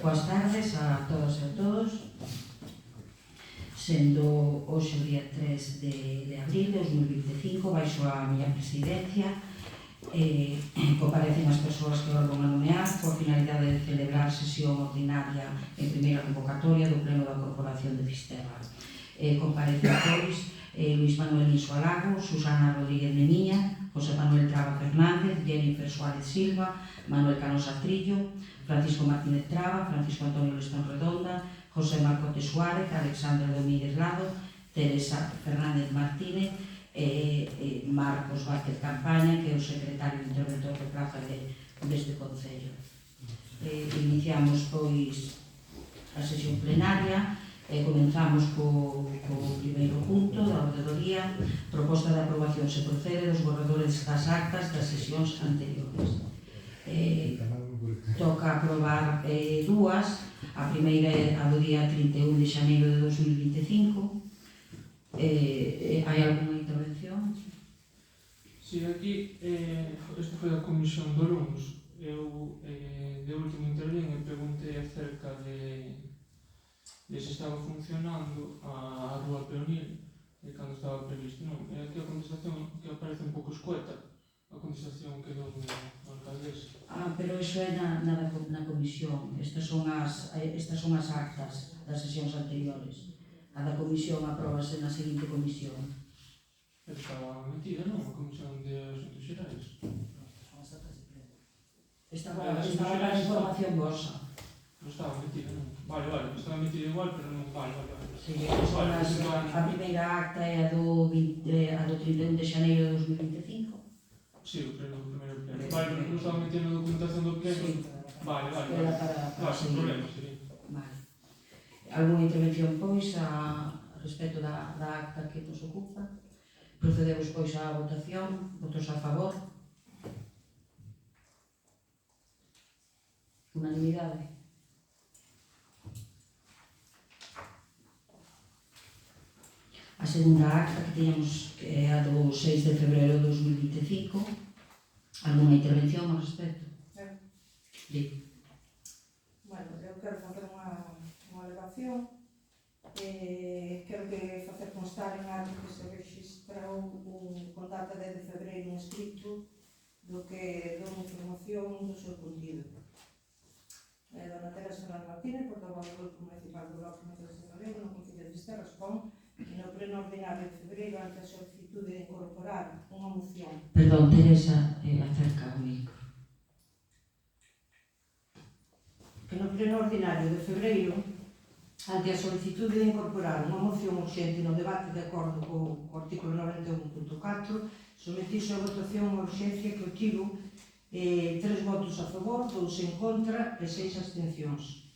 Boas tardes a todas e a todos. Sendo hoxe o día 3 de abril de 2025, baixo a miña presidencia, comparecen as persoas que volvan a nomear coa finalidade de celebrar sesión ordinaria en primeira convocatoria do Pleno da Corporación de Fisterra. Comparecen, pois, Luis Manuel Insualago, Susana Rodríguez Nemiña, José Manuel Traba Fernández, Jennifer Suárez Silva, Manuel Canosa Trillo, Francisco Martínez Traba, Francisco Antonio Lestón Redonda, José Marcote Suárez, Alexandra Domínguez Lado, Teresa Fernández Martínez e Marcos Vázquez Campaña, que é o secretario interventor de praza deste Concello. Iniciamos, pois, a sesión plenaria. Comenzamos co primeiro punto da orde do día, proposta de aprobación se procede dos borradores das actas das sesións anteriores. Toca aprobar dúas, a primeira é a do día 31 de xaneiro de 2025. Hai algunha intervención? Si, aquí, isto foi a comisión do lunes. Eu, de último intervín e preguntei acerca de se estaba funcionando a rúa Peonil e cando estaba previsto. Non, aquí a contestación que aparece un pouco escueta, a contestación que dou no alcaldesa. Pero iso é na comisión. Estas son as actas das sesións anteriores. A da comisión apróbase na seguinte comisión. Estaba metida, non? A comisión de asuntos xerais. Estaba para a información vosa. Non estaba metida, non? Vale, estaba metida igual, pero non vale. Sí, a primeira acta é a do 31 de xaneiro de 2025. Sí, o primeiro pleno. Vale, pero non estaba metida na documentación do pleno. Vale. Claro, sin problema, sería. Vale. Alguna intervención, pois, a respecto da acta que nos ocupa? Procedemos, pois, á votación. Votos a favor? Unanimidade? A segunda acta que teñamos, que é a do 6 de febreiro de 2025. Alguna intervención ao respecto? Sí. Bueno, eu quero facer unha alegación. Quero que facer constar en algo que se registrou con data de febreiro un escrito do que dou información do seu contido. Dona Teresa Fernández Martínez, portavoz do Grupo Municipal do Bloque Nacionalista Galego no Concello de Fisterra, expón que no pleno ordinario de febreiro, ante a solicitude de incorporar unha moción. Perdón, Teresa, acerca o micro. Que no pleno ordinario de febreiro, ante a solicitude de incorporar unha moción urxente no debate de acordo co artículo 91.4, sometise a votación a urxencia que obtivo 3 votos a favor, 2 en contra e 6 abstencións.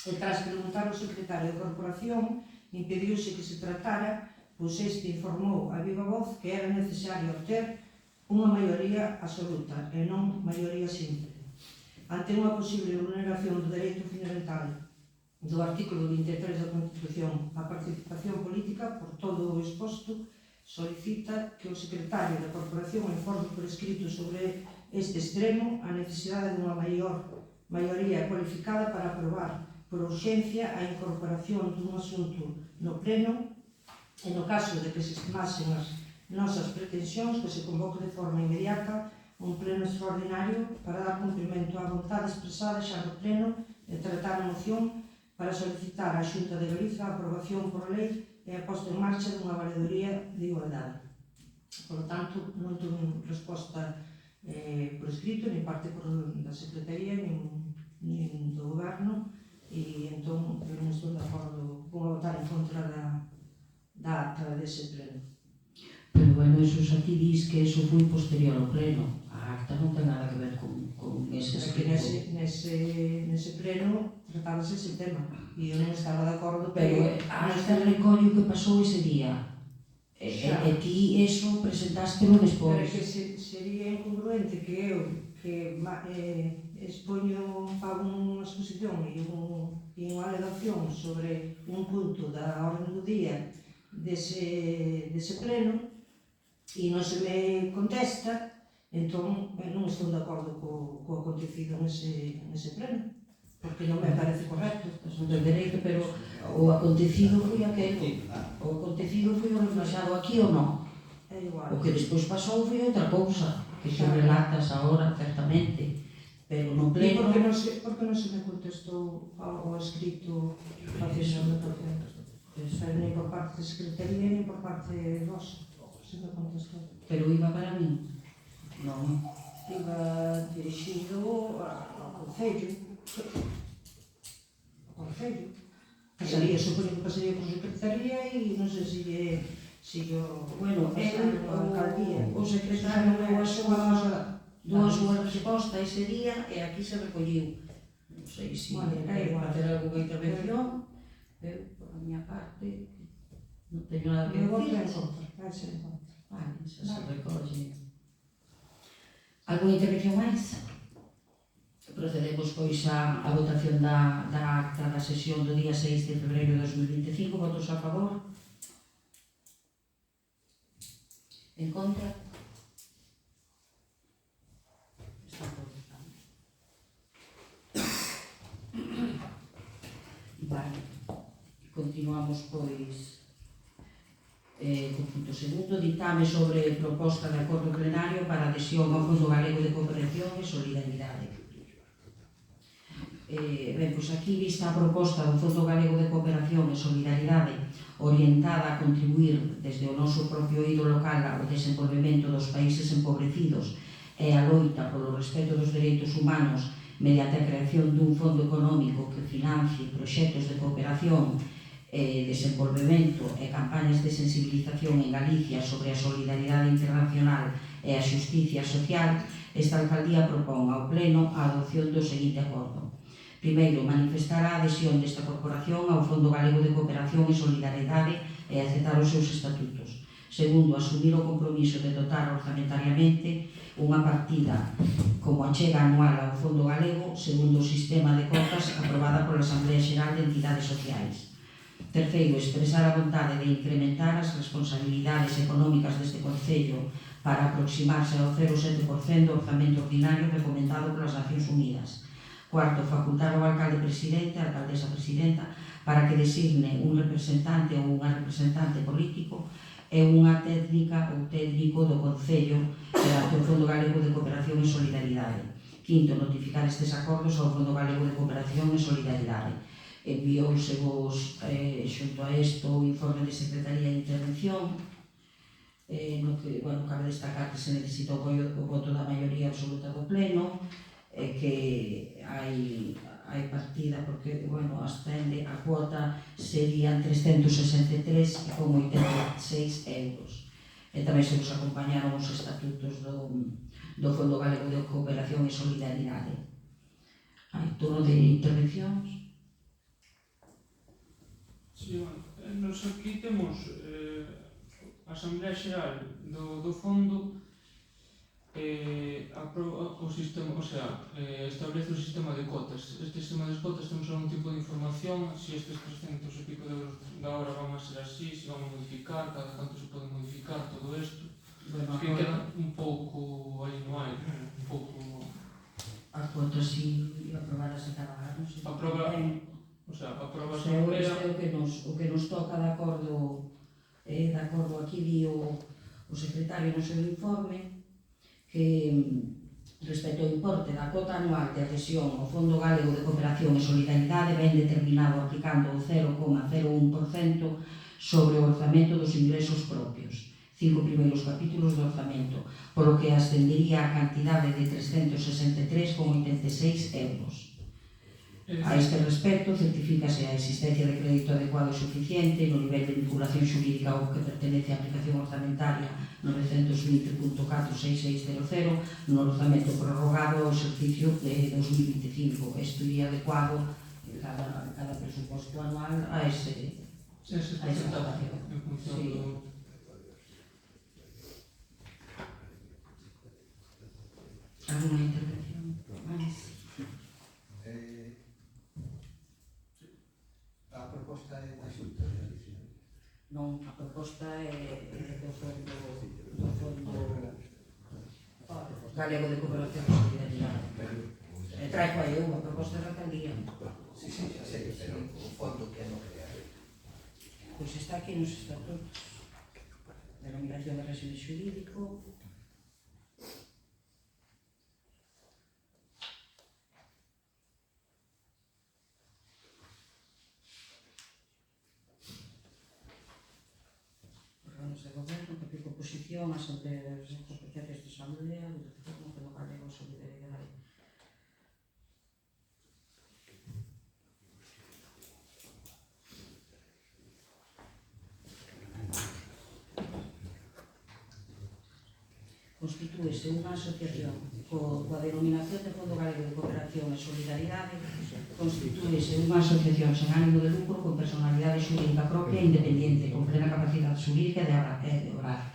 E tras preguntar ao secretario de Corporación, impediuse que se tratara, pois este informou a viva voz que era necesario obter unha maioría absoluta e non maioría simple. Ante unha posible vulneración do dereito fundamental do artículo 23 da Constitución a participación política, por todo o exposto, solicita que o secretario da Corporación informe por escrito sobre este extremo a necesidade dunha maior maioría cualificada para aprobar por urxencia a incorporación dun asunto no pleno e no caso de que se estimasen as nosas pretensións que se convoque de forma inmediata un pleno extraordinario para dar cumprimento á vontade expresada xa no pleno e tratar a moción para solicitar á Xunta de Galiza a aprobación por lei e a posta en marcha dunha valedoría de igualdade. Por lo tanto, non tuve resposta por escrito, nin parte da Secretaría, nin do Goberno, e entón eu non estou de acordo con votar en contra da acta dese pleno. Pero, bueno, eso xa ti dis que eso foi posterior ao pleno. A acta non ten nada que ver con ese escrito. Nese pleno tratábase ese tema, e eu non estaba de acordo. Pero a acta recollo que pasou ese día. E ti eso presentástelo despois. Pero que sería incongruente que eu expoño, fago unha exposición e unha alegación sobre un punto da orde do día dese pleno e non se me contesta Entón, non estou de acordo co acontecido nese pleno, porque non me parece correcto. Non ten dereito, pero o acontecido foi aquelo. O acontecido foi o reflexado aquí ou non. É igual. O que despois pasou foi outra cousa, que se relatas agora, certamente. Pero no E pleno... por que non se me contestou ao escrito facendo a votación? Pero nem por parte da Secretaría, nem por parte vosa. Se me contestou. Pero iba para min. Non. Iba dirixido ao Concello. Ao Concello. Pasaría, supoño que pasaría por Secretaría e non sei se yo... Bueno, o secretario deu a súa resposta ese día e aquí se recolliu. Non sei se quere facer alguna intervención. Eu, por a miña parte, non teño nada que decir. Vale, xa se recolle. Alguna intervención máis? Procedemos, pois, a votación da acta da sesión do día 6 de febreiro de 2025. Votos a favor? En contra? Está por votar. Vale. Continuamos, pois, co punto segundo, ditame sobre proposta de acordo plenario para adhesión ao Fondo Galego de Cooperación e Solidaridade. Ben, pois aquí, vista a proposta do Fondo Galego de Cooperación e Solidaridade orientada a contribuir desde o noso propio eido local ao desenvolvemento dos países empobrecidos e a loita polo respeto dos dereitos humanos mediante a creación dun fondo económico que financie proxectos de cooperación, desenvolvemento e campañas de sensibilización en Galicia sobre a solidaridade internacional e a xusticia social, esta alcaldía propón ao Pleno a adopción do seguinte acordo. Primeiro, manifestar a adhesión desta corporación ao Fondo Galego de Cooperación e Solidaridade e aceptar os seus estatutos. Segundo, asumir o compromiso de dotar orzamentariamente unha partida como achega anual ao Fondo Galego segundo o sistema de cotas aprobada pola Asamblea Xeral de Entidades Sociais. Terceiro, expresar a vontade de incrementar as responsabilidades económicas deste Concello para aproximarse ao 0,7% do orzamento ordinario recomendado polas Nacións Unidas. Cuarto, facultar ao alcalde presidente, a alcaldesa presidenta, para que designe un representante ou unha representante político e unha técnica ou técnico do Concello perante o Fondo Galego de Cooperación e Solidaridade. Quinto, notificar estes acordos ao Fondo Galego de Cooperación e Solidaridade. Envióusevos xunto a isto o informe de Secretaría de Intervención, no que, bueno, cabe destacar que se necesita o voto da maioría absoluta do Pleno, que hai partida porque, bueno, ascende a cuota serían 363,86 euros. E tamén se nos acompañaron os estatutos do Fondo Galego de Cooperación e Solidaridade. Hai turno de intervencións. Sí, bueno, nos aquí temos a Asamblea Xeral do Fondo o sistema, o sea, establece o sistema de cotas. Este sistema de cotas temos algún tipo de información, se estes 300 e pico de euros da hora van a ser así, se van a modificar, cada tanto se pode modificar todo isto. Bueno, que queda un pouco aí no aire, un pouco... As cotas si aprobadas a cada ano, o sea, aprova a Asamblea. Asamblea... O que nos toca de acordo aquí di o secretario no seu informe, que respecto ao importe da cota anual de adhesión ao Fondo Galego de Cooperación e Solidaridade ven determinado aplicando o 0,01% sobre o orzamento dos ingresos propios, 5 primeiros capítulos do orzamento, polo que ascendería a cantidade de 363,86 euros. A este respecto, certifícase a existencia de crédito adecuado e suficiente no nivel de vinculación xurídica ao que pertenece a aplicación orzamentaria 920.46600 no orzamento prorrogado ao exercicio de 2025. Isto iría adecuado cada presuposto anual a ese porcentaje en función do... Alguna intervención máis? A proposta é da Xunta de Galicia. Non, a proposta é do fondo Galego de Cooperación e Solidaridade. Traigo aí unha proposta da alcaldía. Sí, sí, xa sei, pero o fondo que non crear. Pois está aquí nos estatutos. Denominación de réxime xurídico. Órganos de goberno, capítulo oposición, asambleas de competencias de asamblea, dirección, Fondo Galego de Solidaridade. Constitúese unha asociación coa denominación de Fondo Galego de Cooperación e Solidaridade. Constitúese unha asociación sen ánimo de lucro con personalidade xurídica propia e independiente, con plena capacidade xurídica de obrar.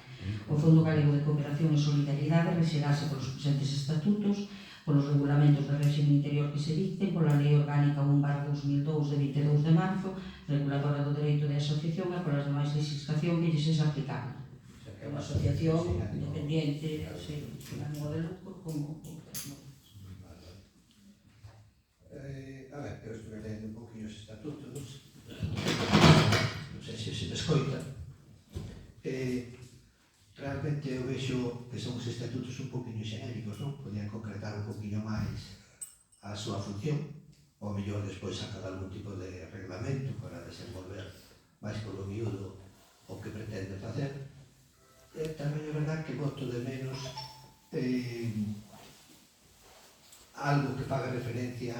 O Fondo Galego de Cooperación e Solidaridade rexerase polos presentes estatutos, polos regulamentos de réxime interior que se dicten, pola Lei Orgánica 1/2002 de 22 de marzo, reguladora do dereito de asociación e polas demais legislación que lles es aplicable. É unha asociación independiente, sin ánimo de lucro, como outras. A ver, eu estuve lendo un poquinho os estatutos, non sei se me escoita. Realmente eu vexo que son os estatutos un poquinho xenéricos, non? Podían concretar un poquinho máis a súa función, ou mellor despois sacar algún tipo de reglamento para desenvolver máis polo miúdo o que pretende facer. Tamén é verdad que boto de menos algo que faga referencia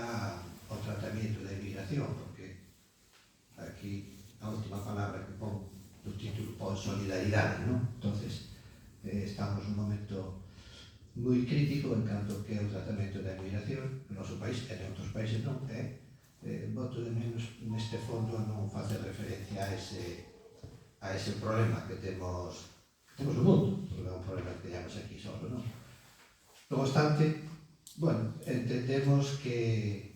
ao tratamento da inmigración, porque aquí a última palabra que pon no título pon solidaridade, non? Entonces, estamos nun momento moi crítico en canto que é o tratamento da inmigración no noso país e en outros países non, boto de menos neste fondo non facer referencia a ese problema que temos no mundo, non é un problema que teñamos aquí só, non? Non obstante, bueno, entendemos que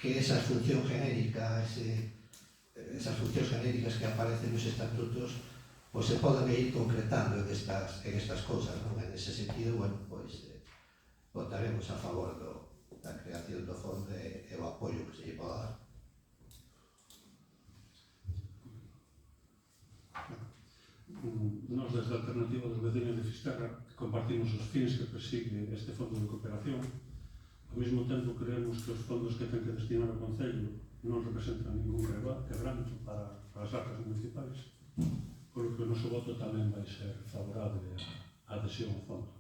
esas funcións genéricas, esas funcións genéricas que aparecen nos estatutos, pois se poden ir concretando en estas cousas, non? En ese sentido, bueno, pois votaremos a favor da creación do fondo e o apoio que se lle poda dar. Nós, desde a Alternativa dos Veciños de Fisterra, compartimos os fins que persigue este fondo de cooperación. Ao mesmo tempo, creemos que os fondos que ten que destinar o Concello non representan ningún quebranto para as arcas municipais, por lo que o noso voto tamén vai ser favorable á adhesión ao fondo.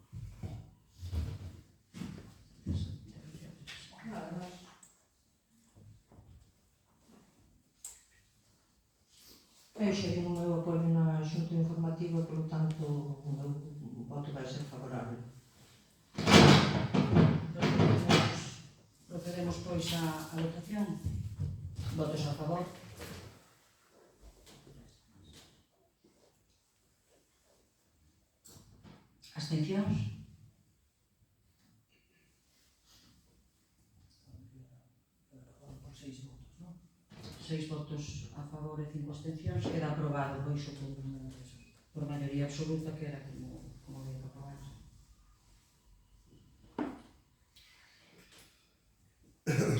Eu xa digo o meu apoio na xunta informativa, por lo tanto, o meu voto vai ser favorable. Procedemos pois a votación. Votos a favor. Abstencións? Por 6 votos, non? 6 votos a favor e 5 abstencións. Queda aprobado, pois, por maioría absoluta, que era como debe aprobarse.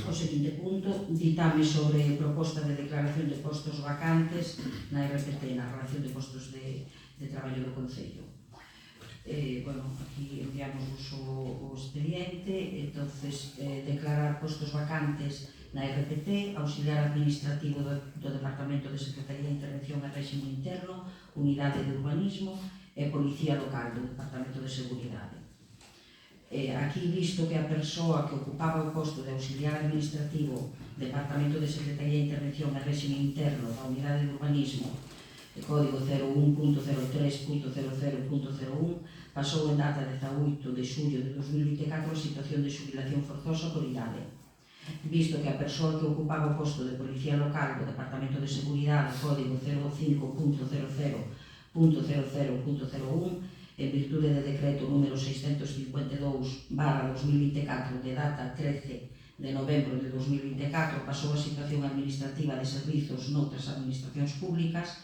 O seguinte punto, ditame sobre proposta de declaración de postos vacantes na RPT, na relación de postos de traballo do Concello. Bueno, aquí enviamos o expediente, entonces declarar postos vacantes na RPT, auxiliar administrativo do Departamento de Secretaría de Intervención e Réxime Interno, Unidade de Urbanismo e Policía Local do Departamento de Seguridade. Aquí, visto que a persoa que ocupaba o posto de auxiliar administrativo Departamento de Secretaría de Intervención e Réxime Interno da Unidade de Urbanismo, código 01.00.00.01, pasou en data 18 de xullo de 2024 a situación de xubilación forzosa por idade. Visto que a persoa que ocupaba o posto de Policía Local do Departamento de Seguridade, código 05.00.00.01, en virtude de decreto número 652/2024 de data 13 de novembro de 2024, pasou a situación administrativa de servizos noutras administracións públicas,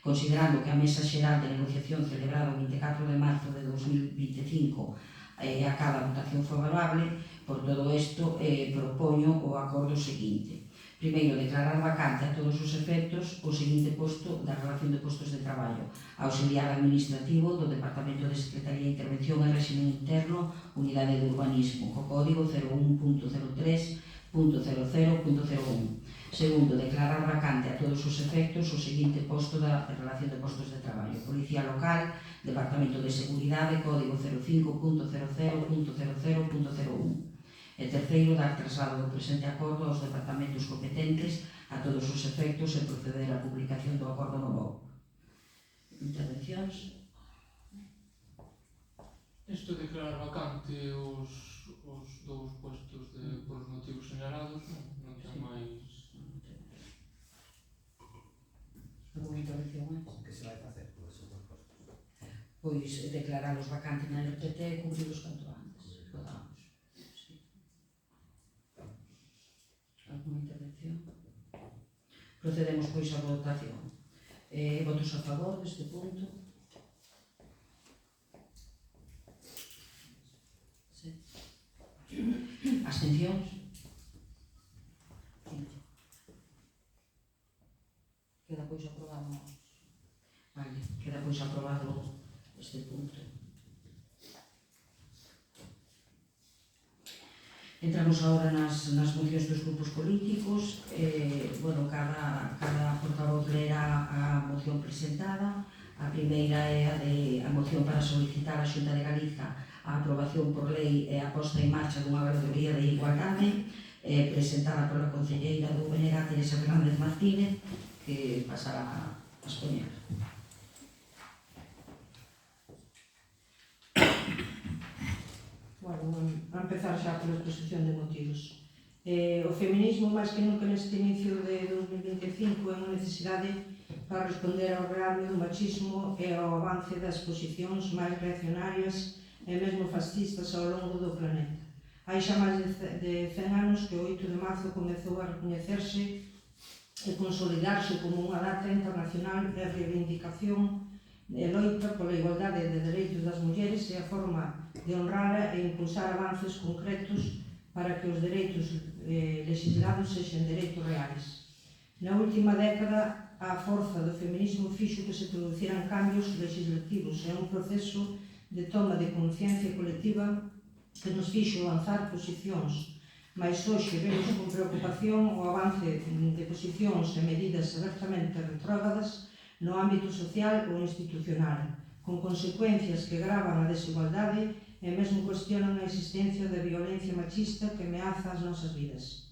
considerando que a Mesa Xeral de Negociación celebrada o 24 de marzo de 2025 a cada votación favorable. Por todo isto, propoño o acordo seguinte. Primeiro, declarar vacante a todos os efectos o seguinte posto da relación de postos de traballo: auxiliar administrativo do Departamento de Secretaría de Intervención e Régimen Interno, Unidade de Urbanismo, co código 01.03.00.01. Segundo, declarar vacante a todos os efectos o seguinte posto da relación de postos de traballo: Policía Local, Departamento de Seguridade, código 05.00.00.01. E terceiro, dar traslado do presente acordo aos departamentos competentes a todos os efectos e proceder á publicación do acordo no BOE. Intervencións? Isto de declarar vacante os dous puestos por os motivos señalados non ten máis... Alguna intervención máis? Que se vai facer por esos dos postos? Pois declarar os vacantes na LPT e cubrirlos canto antes. Podamos. Alguna intervención? Procedemos pois á votación. Votos a favor deste punto? Sí. Abstencións? Queda pois aprobado. Vale, queda pois aprobado este punto. Entramos agora nas mocións dos grupos políticos. Cada portavoz lerá a moción presentada. A primeira é a moción para solicitar á Xunta de Galiza a aprobación por lei e a posta en marcha dunha verdoría de igualdade, presentada pola concelleira do Venera, Teresa Fernández Martínez, que pasará a expoñer. A empezar xa pola exposición de motivos. O feminismo, máis que nunca neste inicio de 2025, é unha necesidade para responder ao rearme do machismo e ao avance das posicións máis reaccionarias e mesmo fascistas ao longo do planeta. Hai xa máis de 100 anos que o 8 de marzo comezou a recoñecerse e consolidarse como unha data internacional de reivindicación e loita pola igualdade de dereitos das mulleres e a forma de honrala e impulsar avances concretos para que os dereitos legislados sexan dereitos reais. Na última década, a forza do feminismo fixo que se produciran cambios legislativos e un proceso de toma de conciencia colectiva que nos fixo avanzar posicións. Mais hoxe vemos con preocupación o avance de posicións e medidas abertamente retrógradas no ámbito social ou institucional, con consecuencias que gravan a desigualdade e mesmo cuestionan a existencia da violencia machista que ameaza as nosas vidas.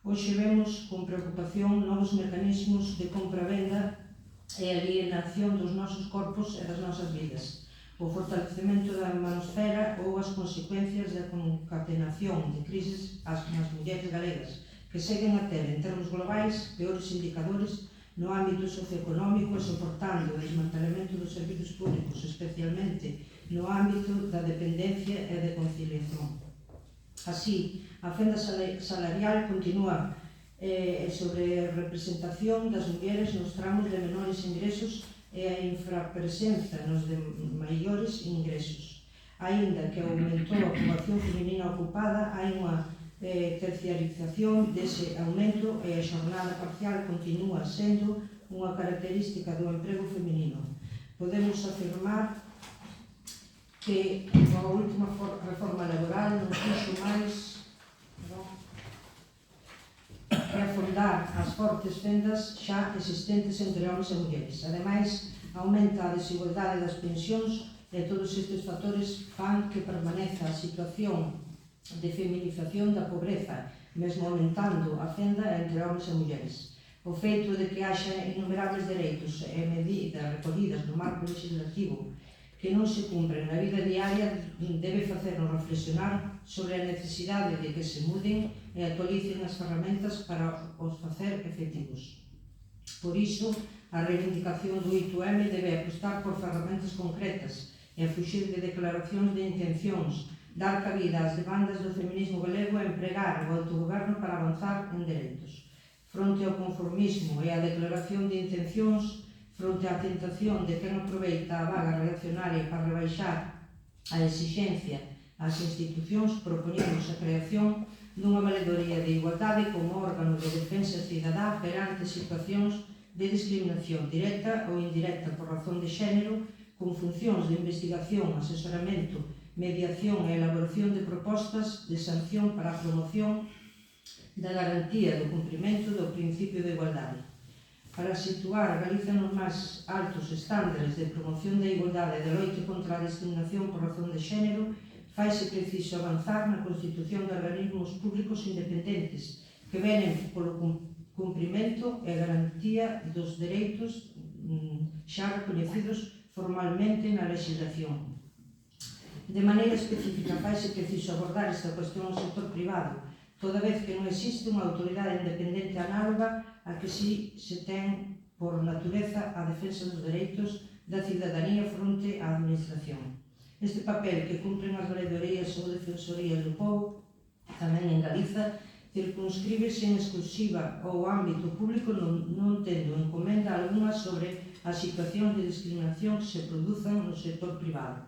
Hoxe vemos con preocupación novos mecanismos de compra-venda e alienación dos nosos corpos e das nosas vidas, o fortalecemento da manosfera ou as consecuencias da concatenación de crises nas mulleres galegas, que seguen a ter, en termos globais, peores indicadores no ámbito socioeconómico e soportando o desmantelamento dos servizos públicos, especialmente no ámbito da dependencia e de conciliación. Así, a fenda salarial continúa sobre a representación das mulleres nos tramos de menores ingresos e a infrapresenza nos de maiores ingresos. Aínda que aumentou a poboación feminina ocupada, hai unha terciarización dese aumento e a xornada parcial continúa sendo unha característica do emprego feminino. Podemos afirmar que a última reforma laboral non fixo máis que afondar as fortes fendas xa existentes entre homens e mulleres. Ademais, aumenta a desigualdade das pensións e todos estes factores fan que permaneza a situación de feminización da pobreza, mesmo aumentando a fenda entre homens e mulleres. O feito de que haxa innumerables dereitos e medidas recollidas no marco legislativo que non se cumpren na vida diaria debe facernos reflexionar sobre a necesidade de que se muden e actualicen as ferramentas para os facer efectivos. Por iso, a reivindicación do 8M debe apostar por ferramentas concretas e fuxir de declaracións de intencións, dar cabida ás demandas do feminismo galego e empregar o autogoberno para avanzar en dereitos. Fronte ao conformismo e á declaración de intencións, fronte á tentación de quen aproveita a vaga reaccionaria para rebaixar a exixencia ás institucións propoñemos a creación dunha valedoría de igualdade como órgano de defensa cidadá perante situacións de discriminación directa ou indirecta por razón de xénero, con funcións de investigación, asesoramento, mediación e elaboración de propostas de sanción para a promoción da garantía do cumprimento do principio de igualdade. Para situar Galiza nos máis altos estándares de promoción da igualdade e de loite contra a discriminación por razón de xénero, faise preciso avanzar na constitución de organismos públicos independentes que venen polo cumprimento e garantía dos dereitos xa recoñecidos formalmente na legislación. De maneira específica, faise preciso abordar esta cuestión no sector privado, toda vez que non existe unha autoridade independente análoga a que si se ten por natureza a defensa dos dereitos da cidadanía fronte á administración. Este papel que cumpren as valedorías ou defensorías do povo, tamén en Galiza, circunscríbese en exclusiva ao ámbito público non tendo encomenda algunha sobre as situacións de discriminación que se produzan no sector privado.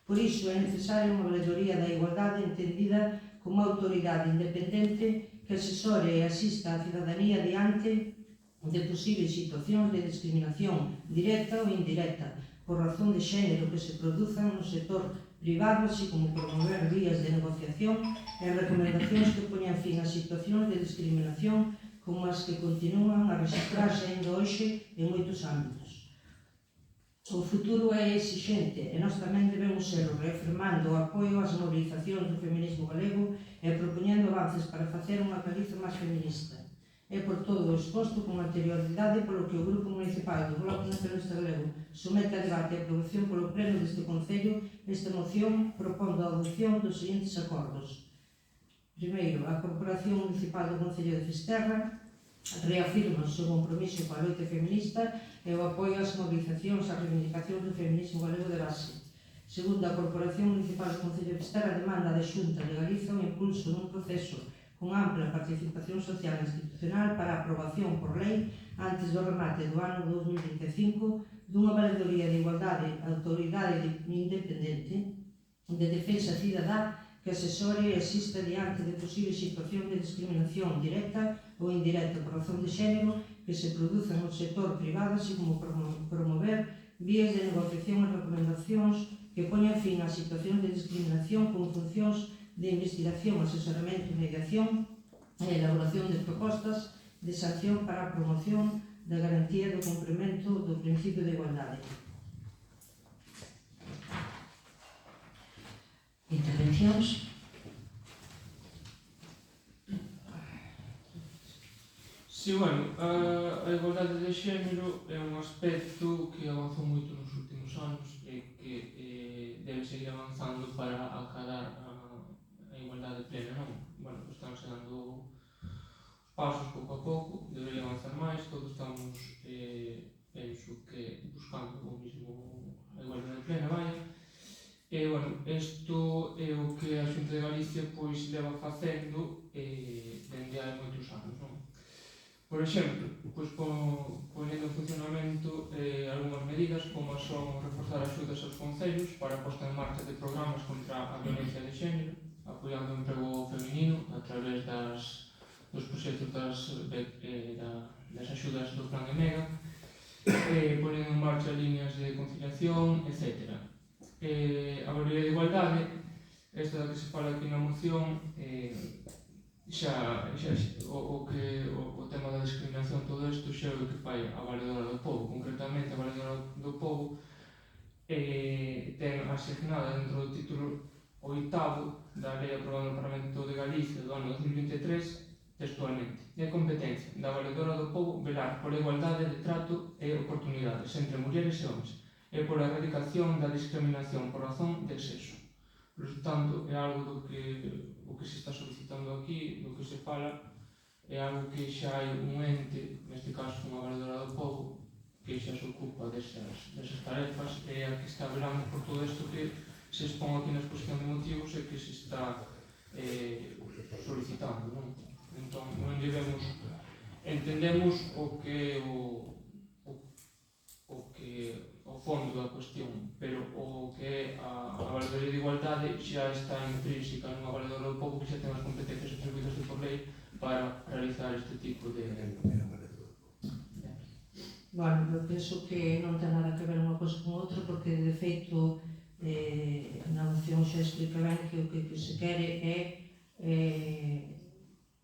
Por iso é necesaria unha valedoría da igualdade entendida como autoridade independente que asesore e asista a cidadanía diante de posibles situacións de discriminación directa ou indirecta por razón de xénero que se produzan no sector privado, así como promover vías de negociación e recomendacións que poñan fin a situacións de discriminación como as que continúan a registrarse ainda hoxe en moitos ámbitos. O futuro é exixente e nós tamén debemos ser reafirmando o apoio ás mobilizacións do feminismo galego e propoñendo avances para facer unha Galiza máis feminista. É por todo o exposto con anterioridade polo que o Grupo Municipal do Bloque Nacionalista Galego somete a debate e aprobación polo pleno deste Concello esta moción propondo a adopción dos seguintes acordos. Primeiro, a Corporación Municipal do Concello de Fisterra reafirma o seu compromiso coa loita feminista e o apoio ás mobilizacións e ás reivindicacións do feminismo galego de base. Segundo, a Corporación Municipal do Concello de Fisterra demanda da Xunta de Galiza o impulso dun proceso con ampla participación social e institucional para a aprobación por lei antes do remate do ano 2025 dunha valedoría de igualdade autoridade independente de defensa cidadá que asesore e asista diante de posibles situacións de discriminación directa ou indirecta por razón de xénero que se produzan no sector privado, así como promover vías de negociación e recomendacións que poñan fin a situacións de discriminación con funcións de investigación, asesoramento e mediación e elaboración de propostas de sanción para a promoción da garantía do cumprimento do principio de igualdade. Intervencións? Si, bueno, a igualdade de xénero é un aspecto que avanzou moito nos últimos anos e que debe seguir avanzando para acadar a igualdade plena, non? Bueno, están dando pasos pouco a pouco, debería avanzar máis, todos estamos, penso que, buscando o mismo, a igualdade plena, vaya. E, bueno, isto é o que a Xunta de Galicia, pois, leva facendo dende hai moitos anos, non? Por exemplo, pois, ponendo en funcionamento algunhas medidas como son reforzar axudas aos concellos para a posta en marcha de programas contra a violencia de xénero, apoiando o emprego feminino a través dos proxectos das axudas do Plan EMEGA, ponendo en marcha líneas de conciliación, etc. A valoría de igualdade, esta da que se fala aquí na moción, o tema da discriminación, todo isto xa é o que fai a Valedora do Pobo. Concretamente, a Valedora do Pobo ten asignada dentro do título 8º da Lei aprobada no Parlamento de Galicia do ano 2023, textualmente: é competencia da Valedora do Pobo velar pola igualdade de trato e oportunidades entre mulleres e homens e pola erradicación da discriminación por razón de sexo. Por tanto, é algo do que se está solicitando aquí, do que se fala, é algo que xa hai un ente, neste caso unha Valedora do Pobo, que xa se ocupa desas tarefas e a que está velando por todo isto que se expón aquí na exposición de motivos e que se está solicitando, non? Entón, non debemos, entendemos o que fondo da cuestión, pero o que é a valoradoría de igualdade xa está intrínseca nunha valedora do pobo que xa ten as competencias atribuídas por lei para realizar este tipo de... Bueno, eu penso que non ten nada que ver unha cosa con outra porque de feito na moción xa explica ben que o que se quere é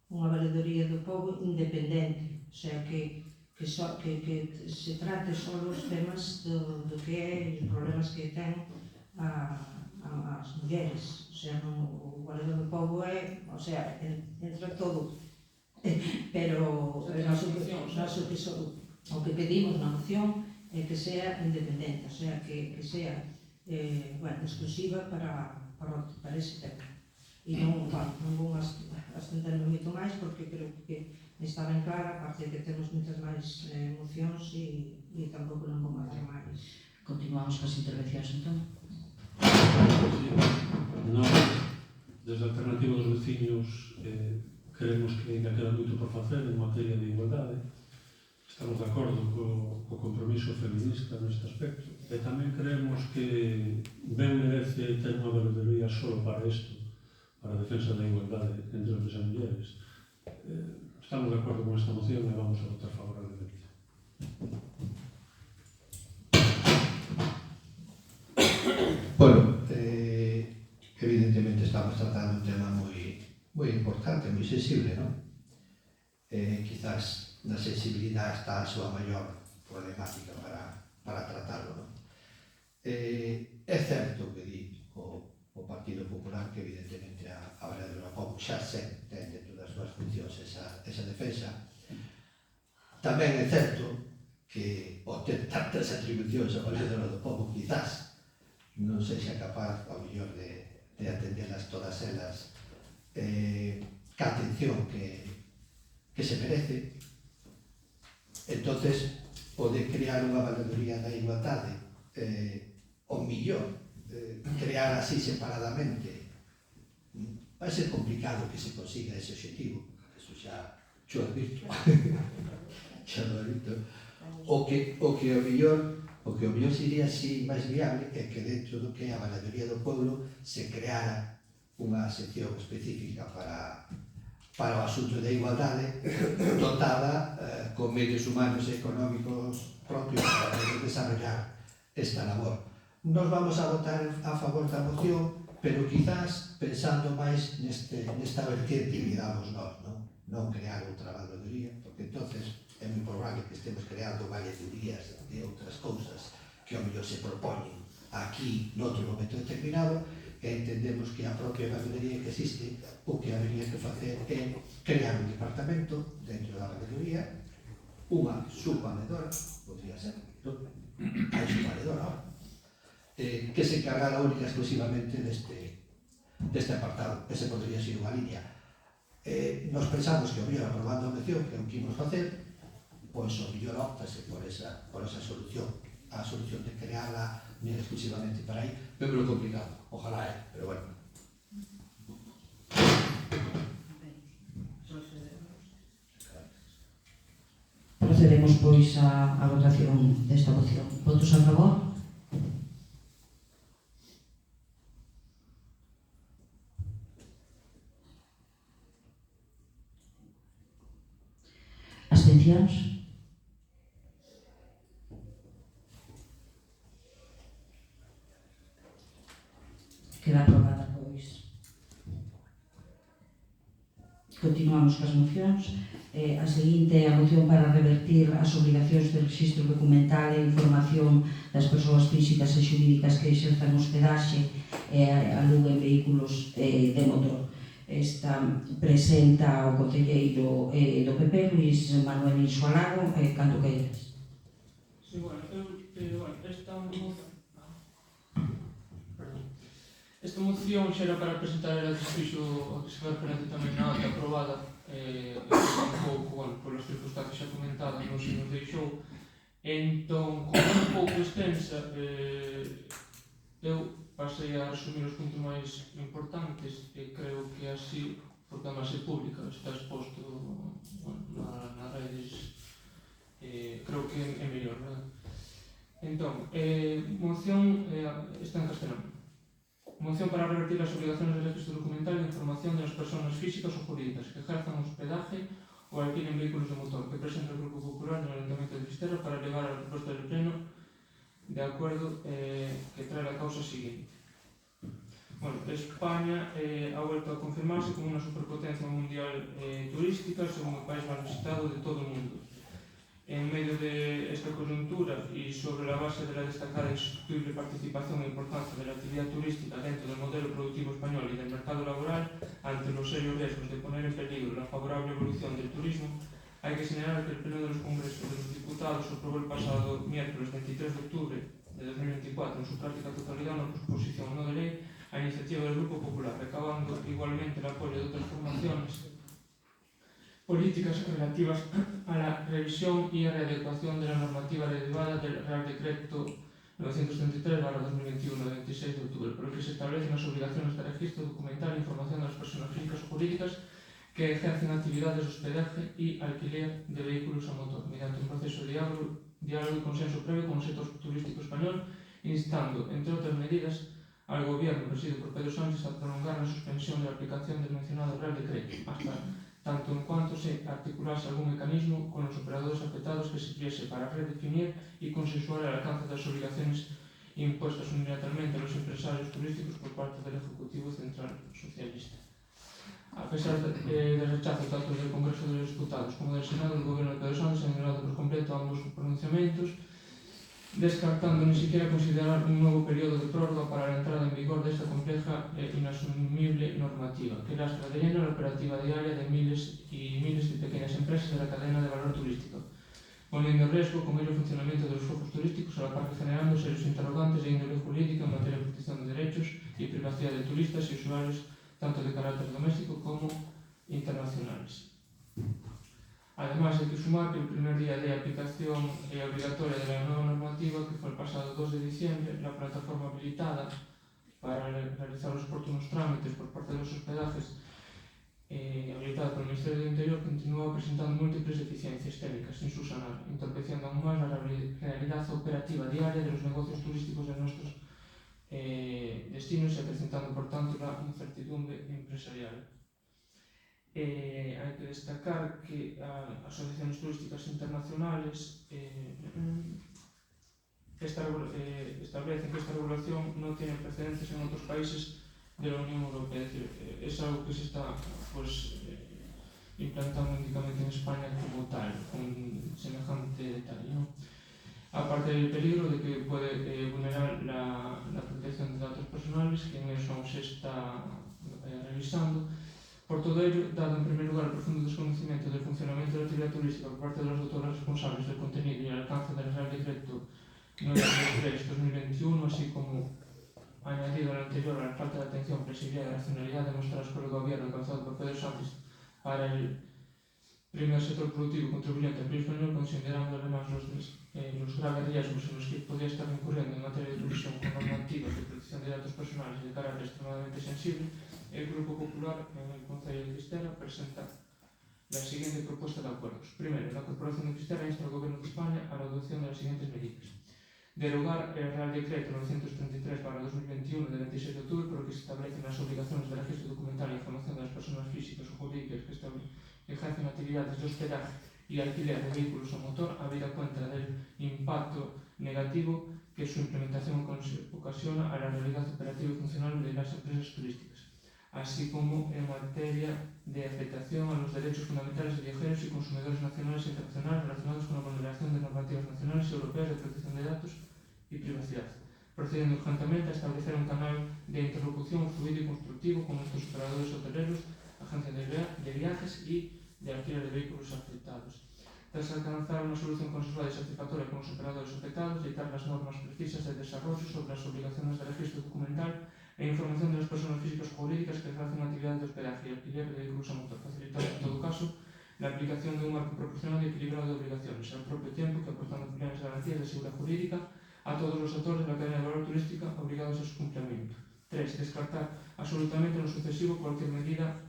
unha valedoría do pobo independente, o sea que se trate só os temas do que é os problemas que ten as mulleres, o sea, o valedor do pobo é, o sea, entra todo, pero o que pedimos na moción é que sea independente, o sea, que sea exclusiva para ese tema. E non vou astenderme moito máis porque creo que está ben clara, aparte de que temos moitas máis mocións e tampouco non vou máis. Continuamos cas intervencións, entón. Nós, desde a Alternativa dos Veciños, creemos que ainda queda moito por facer en materia de igualdade. Estamos de acordo co compromiso feminista neste aspecto. E tamén creemos que ben merece ter unha valoradoría só para isto, para a defensa da igualdade entre homens e mulleres. Estamos de acordo con esta moción e vamos a votar favorablemente. Bueno, evidentemente estamos tratando un tema moi importante, moi sensible, non? Quizás na sensibilidade está a súa maior problemática para tratarlo, non? É certo que di o Partido Popular que evidentemente a valedora do pobo xa ten dentro das súas funcións esa defensa. Tamén é certo que o ter tantas atribucións a valedora do pobo quizás non sexa capaz ao mellor de atenderlas todas elas ca atención que se merece. Entonces, o de crear unha valoradoría da igualdade o millor crear así separadamente vai ser complicado que se consiga ese objetivo, eso xa xo advirto. O que o mellor sería así máis viable é que dentro do que é a valoradoría do pueblo se creara unha sección específica para o asunto da igualdade dotada con medios humanos e económicos propios para poder desarrollar esta labor. Nos vamos a votar a favor da moción, pero quizás pensando máis nesta vertiente que damos nós, non crear outra valoradoría, porque entonces é moi probable que estemos creando valoradorías de outras cousas que ao mellor se propoñen aquí noutro momento determinado, e entendemos que a propia valoradoría que existe o que habería que facer é crear un departamento dentro da valoradoría, unha subvaledora, podría ser, hai subvaledora, que se encargara única exclusivamente deste apartado. Ese podría ser unha línea. Nos pensamos que o mellor aprobando a moción que o que imos facer, pois o mellor optase por esa solución, a solución de crearla única exclusivamente para aí, pero complicado, ojalá pero bueno. Procedemos pois a votación desta moción. Votos a favor? Abstencións? Queda aprobada, pois. Continuamos cas mocións. A seguinte é a moción para revertir as obrigacións de registro documental e información das persoas físicas e xurídicas que exerzan hospedaxe e aluguen vehículos de motor. Esta presenta o concelleiro do PP, Luis Manuel Insualago, cando queiras. Sí, bueno, esta moción xa era para presentar a desfixo o que se vai referente tamén na ata aprobada un pouco, polas circunstancias xa comentadas non se nos deixou. Entón, como é un pouco extensa, eu pasei a resumir os puntos máis importantes e creo que así, porque además é pública, está exposto nas redes, creo que é mellor, verdad? Entón, moción está en castelán. Moción para revertir las obligaciones de registro documental de información de las personas físicas o jurídicas que ejerzan hospedaje o alquilen vehículos de motor que presenta el Grupo Popular en el Ayuntamiento de Fisterra para elevar a la propuesta del Pleno de acuerdo que trae la causa siguiente. Bueno, España ha vuelto a confirmarse como una superpotencia mundial turística, según el país más visitado de todo el mundo. En medio de esta coyuntura y sobre la base de la destacada e insustituible participación e importancia de la actividad turística dentro del modelo productivo español y del mercado laboral, ante los serios riesgos de poner en peligro la favorable evolución del turismo, hay que señalar que el Pleno de los Congresos de los Diputados aprobó el pasado miércoles 23 de octubre de 2024 en su práctica totalidad una proposición no de ley a iniciativa del Grupo Popular, recabando igualmente el apoyo de otras formaciones políticas relativas a la revisión y readecuación de la normativa derivada del Real Decreto 933/2021 de 26 de octubre, por el que se establecen las obligaciones de registro documental e información de las personas físicas o jurídicas que ejercen actividades de hospedaje y alquiler de vehículos a motor, mediante un proceso de diálogo y consenso previo con el sector turístico español, instando, entre otras medidas, al Gobierno presidido por Pedro Sánchez a prolongar la suspensión de la aplicación del mencionado Real Decreto, hasta tanto en cuanto se articulase algún mecanismo con los operadores afectados que sirviese para redefinir y consensuar el alcance de las obligaciones impuestas unilateralmente a los empresarios turísticos por parte del Ejecutivo Central Socialista. A pesar del rechazo tanto del Congreso de los Diputados como del Senado, el Gobierno de Pedro Sánchez ha ignorado por completo ambos pronunciamientos, descartando ni siquiera considerar un nuevo periodo de prórroga para la entrada en vigor de esta compleja e inasumible normativa, que lastra de lleno la operativa diaria de miles y miles de pequeñas empresas de la cadena de valor turístico, poniendo en riesgo con ello el funcionamiento de los flujos turísticos, a la par que generando serios interrogantes de índole jurídica en materia de protección de derechos y privacidad de turistas y usuarios tanto de carácter doméstico como internacionales. Además, hay que sumar que el primer día de aplicación obligatoria de la nueva normativa, que fue el pasado 2 de diciembre, la plataforma habilitada para realizar los oportunos trámites por parte de los hospedajes habilitada por el Ministerio del Interior continúa presentando múltiples deficiencias técnicas sin subsanar, entorpeciendo aún más la realidad operativa diaria de los negocios turísticos de nuestros destinos y acrecentando, por tanto, la incertidumbre empresarial. Hay que destacar que asociaciones turísticas internacionales establecen que esta regulación no tiene precedentes en otros países de la Unión Europea, es decir, es algo que se está implantando únicamente en España como tal, con semejante detalle, ¿no? Aparte del peligro de que puede vulnerar la protección de datos personales, que en eso aún se está revisando. Por todo ello, dado en primer lugar el profundo desconocimiento del funcionamiento de la actividad turística por parte de los autores responsables del contenido y el alcance del Real Decreto 933/2021, así como añadido al anterior a la falta de atención, flexibilidad y racionalidad demostradas por el Gobierno encabezado por Pedro Sánchez para el primer sector productivo contribuyente al PIB español, considerando además los graves riesgos en los que podría estar incurriendo en materia de revisión con normativas de protección de datos personales de carácter extremadamente sensible, el Grupo Popular en el Concello de Fisterra presenta la siguiente propuesta de acuerdos. Primero, la Corporación de Fisterra insta al Gobierno de España a la adopción de las siguientes medidas. Derogar el Real Decreto 933/2021 de 26 de octubre, por el que se establecen las obligaciones de registro documental e información de las personas físicas o jurídicas que ejercen actividades de hospedaje y alquiler de vehículos a motor, habida cuenta del impacto negativo que su implementación ocasiona a la realidad operativa y funcional de las empresas turísticas, así como en materia de afectación a los derechos fundamentales de viajeros y consumidores nacionales e internacionales relacionados con la vulneración de normativas nacionales y europeas de protección de datos y privacidad, procediendo urgentemente a establecer un canal de interlocución fluido y constructivo con nuestros operadores hoteleros, agencias de viajes y de alquiler de vehículos afectados. Tras alcanzar una solución consensuada y satisfactoria con los operadores afectados, dictar las normas precisas de desarrollo sobre las obligaciones de registro documental e información de las personas físicas o jurídicas que ejercen actividades de hospedaje y alquiler de vehículos a motor, facilitando en todo caso la aplicación de un marco proporcional y equilibrado de obligaciones, al propio tiempo que aportando plenas garantías de seguridad jurídica a todos los actores de la cadena de valor turística obligados a su cumplimiento. 3. Descartar absolutamente en lo sucesivo cualquier medida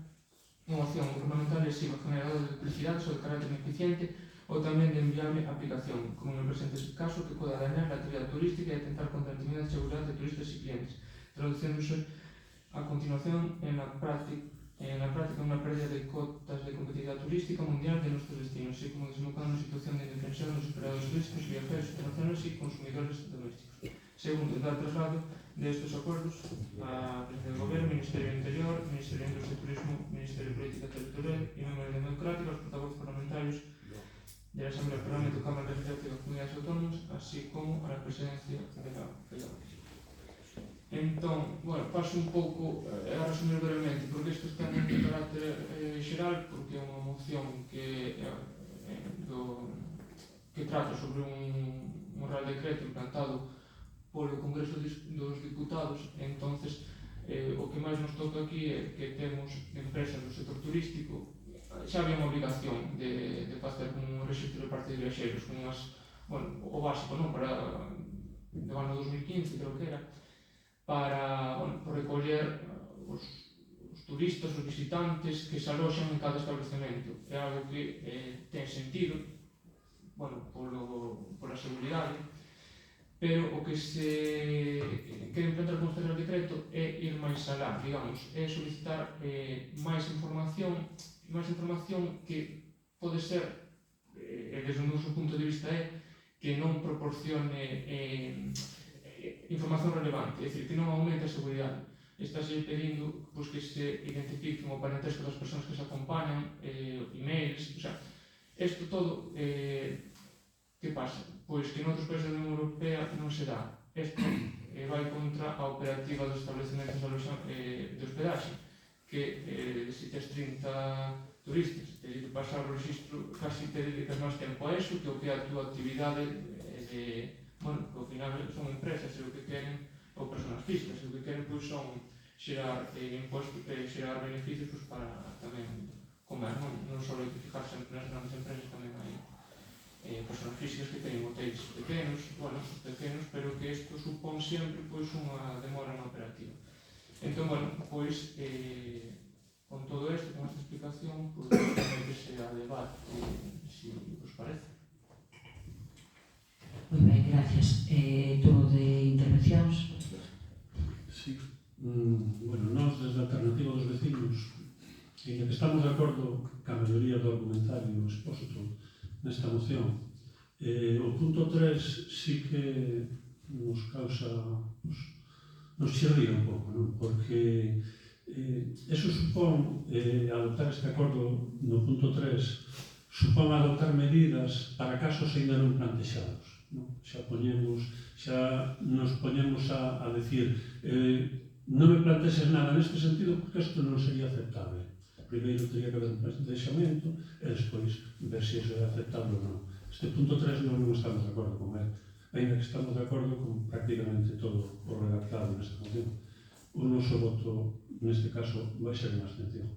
o acción gubernamental lesiva, generadora de duplicidades o de carácter ineficiente ou tamén de enviable aplicación, como no presente caso, que poda dañar a actividade turística e atentar contra a intimidade e seguridade de turistas e clientes, traduciéndose a continuación en la práctica una pérdida de cotas de competitividad turística mundial de nuestros destinos, así como desembocando en una situación de indefensión de los operadores turísticos, viajeros internacionales y consumidores domésticos. Segundo, dar traslado de estos acuerdos a Presidencia del Gobierno, Ministerio del Interior, Ministerio de Industria y Turismo, Ministerio de Política Territorial y Memoria Democrática, los portavoces parlamentarios de la Asamblea del Parlamento, Cámara de Representantes de las Comunidades Autónomas, así como a la Presidencia de la FEIAC. Entón, bueno, paso un pouco a resumir brevemente, porque isto está en carácter xeral, porque é unha moción que trata sobre un real decreto implantado polo Congreso dos Diputados. Entonces, o que máis nos toca aquí é que temos empresas do sector turístico, xa había unha obligación de facer un registro de partes de viaxeiros, con unhas, bueno, o básico, non? Para do ano 2015, creo que era, para, bueno, recoller os turistas, os visitantes que se aloxan en cada establecemento. É algo que ten sentido, bueno, pola seguridade, pero o que se quere implantar con este real decreto é ir máis alá, digamos, é solicitar máis información que pode ser, desde o noso punto de vista, que non proporcione información relevante, é dicir, que non aumente a seguridade. Estáse pedindo que se identifiquen o parentesco das persoas que se acompañan, emails, o sea, isto todo, que pasa? Pois que noutros países da Unión Europea non se dá. Isto vai contra a operativa dos establecementos de hospedaxe, que se tes 30 turistas, teres que pasar o registro, casi te dedicas máis tempo a eso que o que é a túa actividade bueno, que ao final son empresas e o que queren, ou persoas físicas, e o que queren son xerar impostos, xerar beneficios para tamén comer, non só hai que fijar sempre nas grandes empresas, tamén hai persoas físicas que teñen hotéis pequenos, pero que isto supón sempre unha demora na operativa. Entón, bueno, con todo isto, con esta explicación, que se a debate, se os parece. Moi ben, gracias. Turno de intervencións. Sí. Bueno, nós, desde a Alternativa dos Vecinos, en que estamos de acordo ca maioría do argumentario expósito nesta moción, o punto 3 sí que nos causa, nos chirría un pouco, non? Porque eso supón, adoptar este acordo no punto 3, supón adoptar medidas para casos ainda non plantexados. Xa nos poñemos a decir non me plantexes nada neste sentido porque isto non sería aceptable. Primeiro teria que haber un plantexamento e despois ver se iso é aceptable ou non. Este punto 3 non estamos de acordo con ele, ainda que estamos de acordo con prácticamente todo o redactado nesta moción. O noso voto neste caso vai ser unha abstención.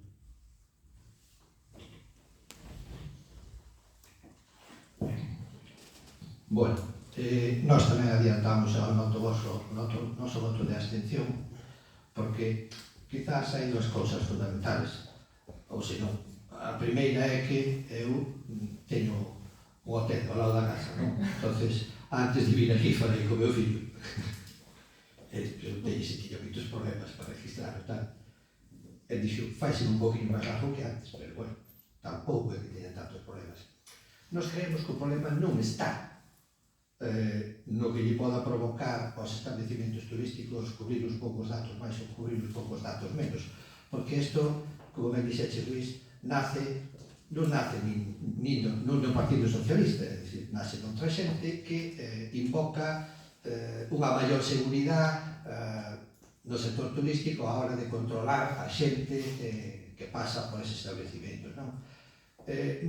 Bueno, nós tamén adiantamos ao noso voto de abstención, porque quizás hai dúas cousas fundamentales, ou senón, a primeira é que eu teño un hotel ao lado da casa, non? Entonces, antes de vir aquí falei co meu fillo, eu teño se tiña moitos problemas para registrar e tal, e dixo, faise un poquinho máis largo que antes, pero bueno, tampouco é que teña tantos problemas. Nos creemos que o problema non está no que lle poda provocar aos establecimentos turísticos cubrir uns poucos datos máis ou cubrir uns poucos datos menos, porque isto, como ben dixeche Luís, non nace nin no Partido Socialista, é dicir, nace noutra xente que invoca unha maior seguridade no sector turístico a hora de controlar a xente que pasa por ese establecimento, non?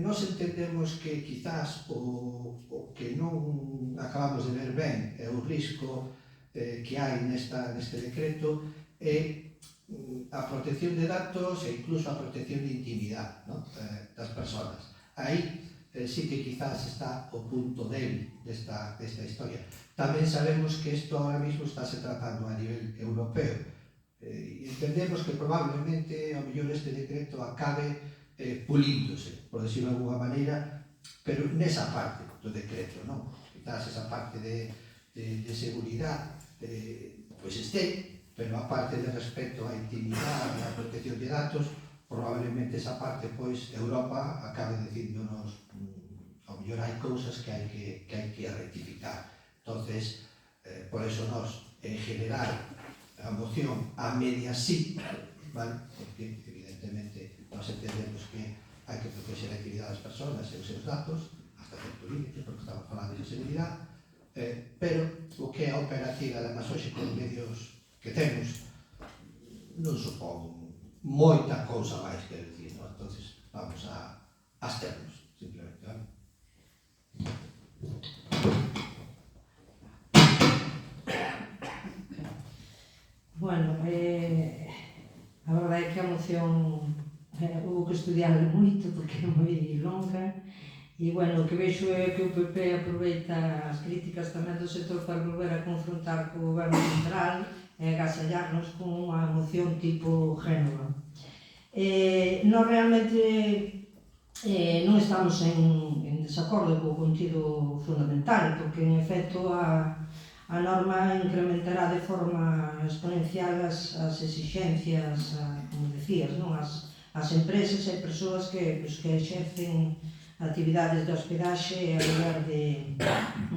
Nós entendemos que quizás o que non acabamos de ver ben é o risco que hai neste decreto é a protección de datos e incluso a protección de intimidade, ¿no? Das persoas. Aí sí que quizás está o punto débil desta historia. Tamén sabemos que isto ahora mismo está se tratando a nivel europeo. Entendemos que probablemente ao mellor este decreto acabe pulíndose, por decirlo de alguna maneira, pero nesa parte do decreto, non? Quizás esa parte de seguridade, pois este, pero a parte de respecto á intimidade, á protección de datos, probablemente esa parte, pois, Europa acabe dicíndonos ao mellor hai cousas que hai que rectificar. Entonces, por eso nós, en general, a moción a media sí, vale? Porque, evidentemente, nós entendemos que hai que proteger a actividade das persoas e os seus datos, hasta certo límite, porque estamos falando de seguridade, pero o que é operativa, además, hoxe con os medios que temos, non supón moita cousa máis que decir, non? Entonces, vamos a absternos, simplemente, vale? Bueno, a verdade é que a moción houve que estudiarla moito porque é moi longa e, bueno, o que vexo é que o PP aproveita as críticas tamén do sector para volver a confrontar co goberno central e agasallarnos con unha moción tipo Génova. Nós realmente non estamos en desacordo co contido fundamental, porque en efecto a norma incrementará de forma exponencial as exixencias, como decías, non? As empresas e persoas que exercen actividades de hospedaxe e aluguer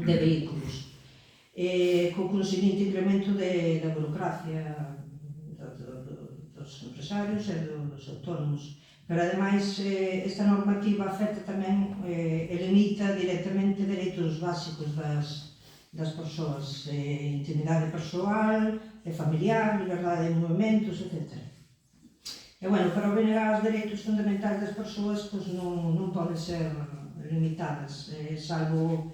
de vehículos. Co conseguinte incremento da burocracia dos empresarios e dos autónomos. Pero, ademais, esta normativa afecta tamén e limita directamente dereitos básicos das persoas, intimidade persoal, familiar, liberdade de movimentos, etc. E, bueno, para obedecer aos dereitos fundamentais das persoas, pois non poden ser limitadas, salvo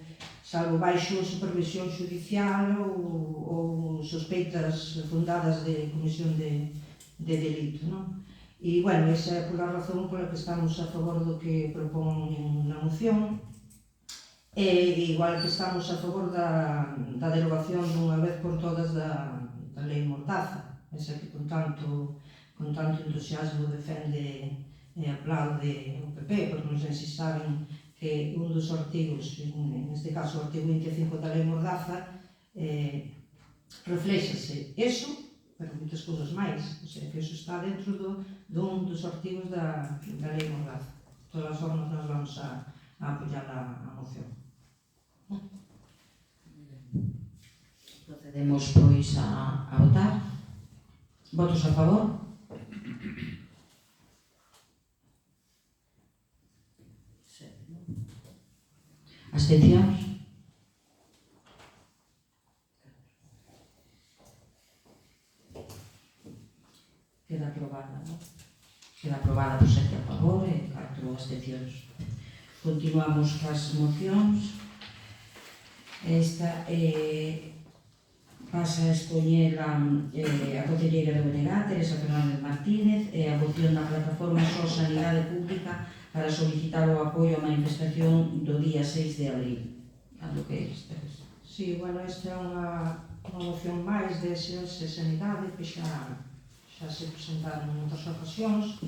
baixo supervisión judicial ou sospeitas fundadas de comisión de delito, non? E, bueno, esa é pola razón pola que estamos a favor do que propón na moción, e igual que estamos a favor da derogación dunha vez por todas da lei Mordaza, esa que con tanto entusiasmo defende e aplaude o PP, porque non sei se saben que un dos artigos, neste caso o artigo 25 da lei Mordaza, refléxase eso, pero moitas cousas máis, o sea, que eso está dentro dun dos artigos da lei Mordaza. De todas as formas, nós vamos a apoiar a moción. Procedemos, pois, a votar. Votos a favor? Abstencións? Queda aprobada, non? Queda aprobada por 7 a favor e 4 abstencións. Continuamos cas mocións. Esta pasa a escoñela a concelleira do BNG, Teresa Fernández Martínez, e a moción da plataforma Só Sanidade Pública para solicitar o apoio á manifestación do día 6 de abril. A do que é isto? Sí, bueno, esta é unha moción máis de SOS Sanidade que xa se presentaron en outras ocasións.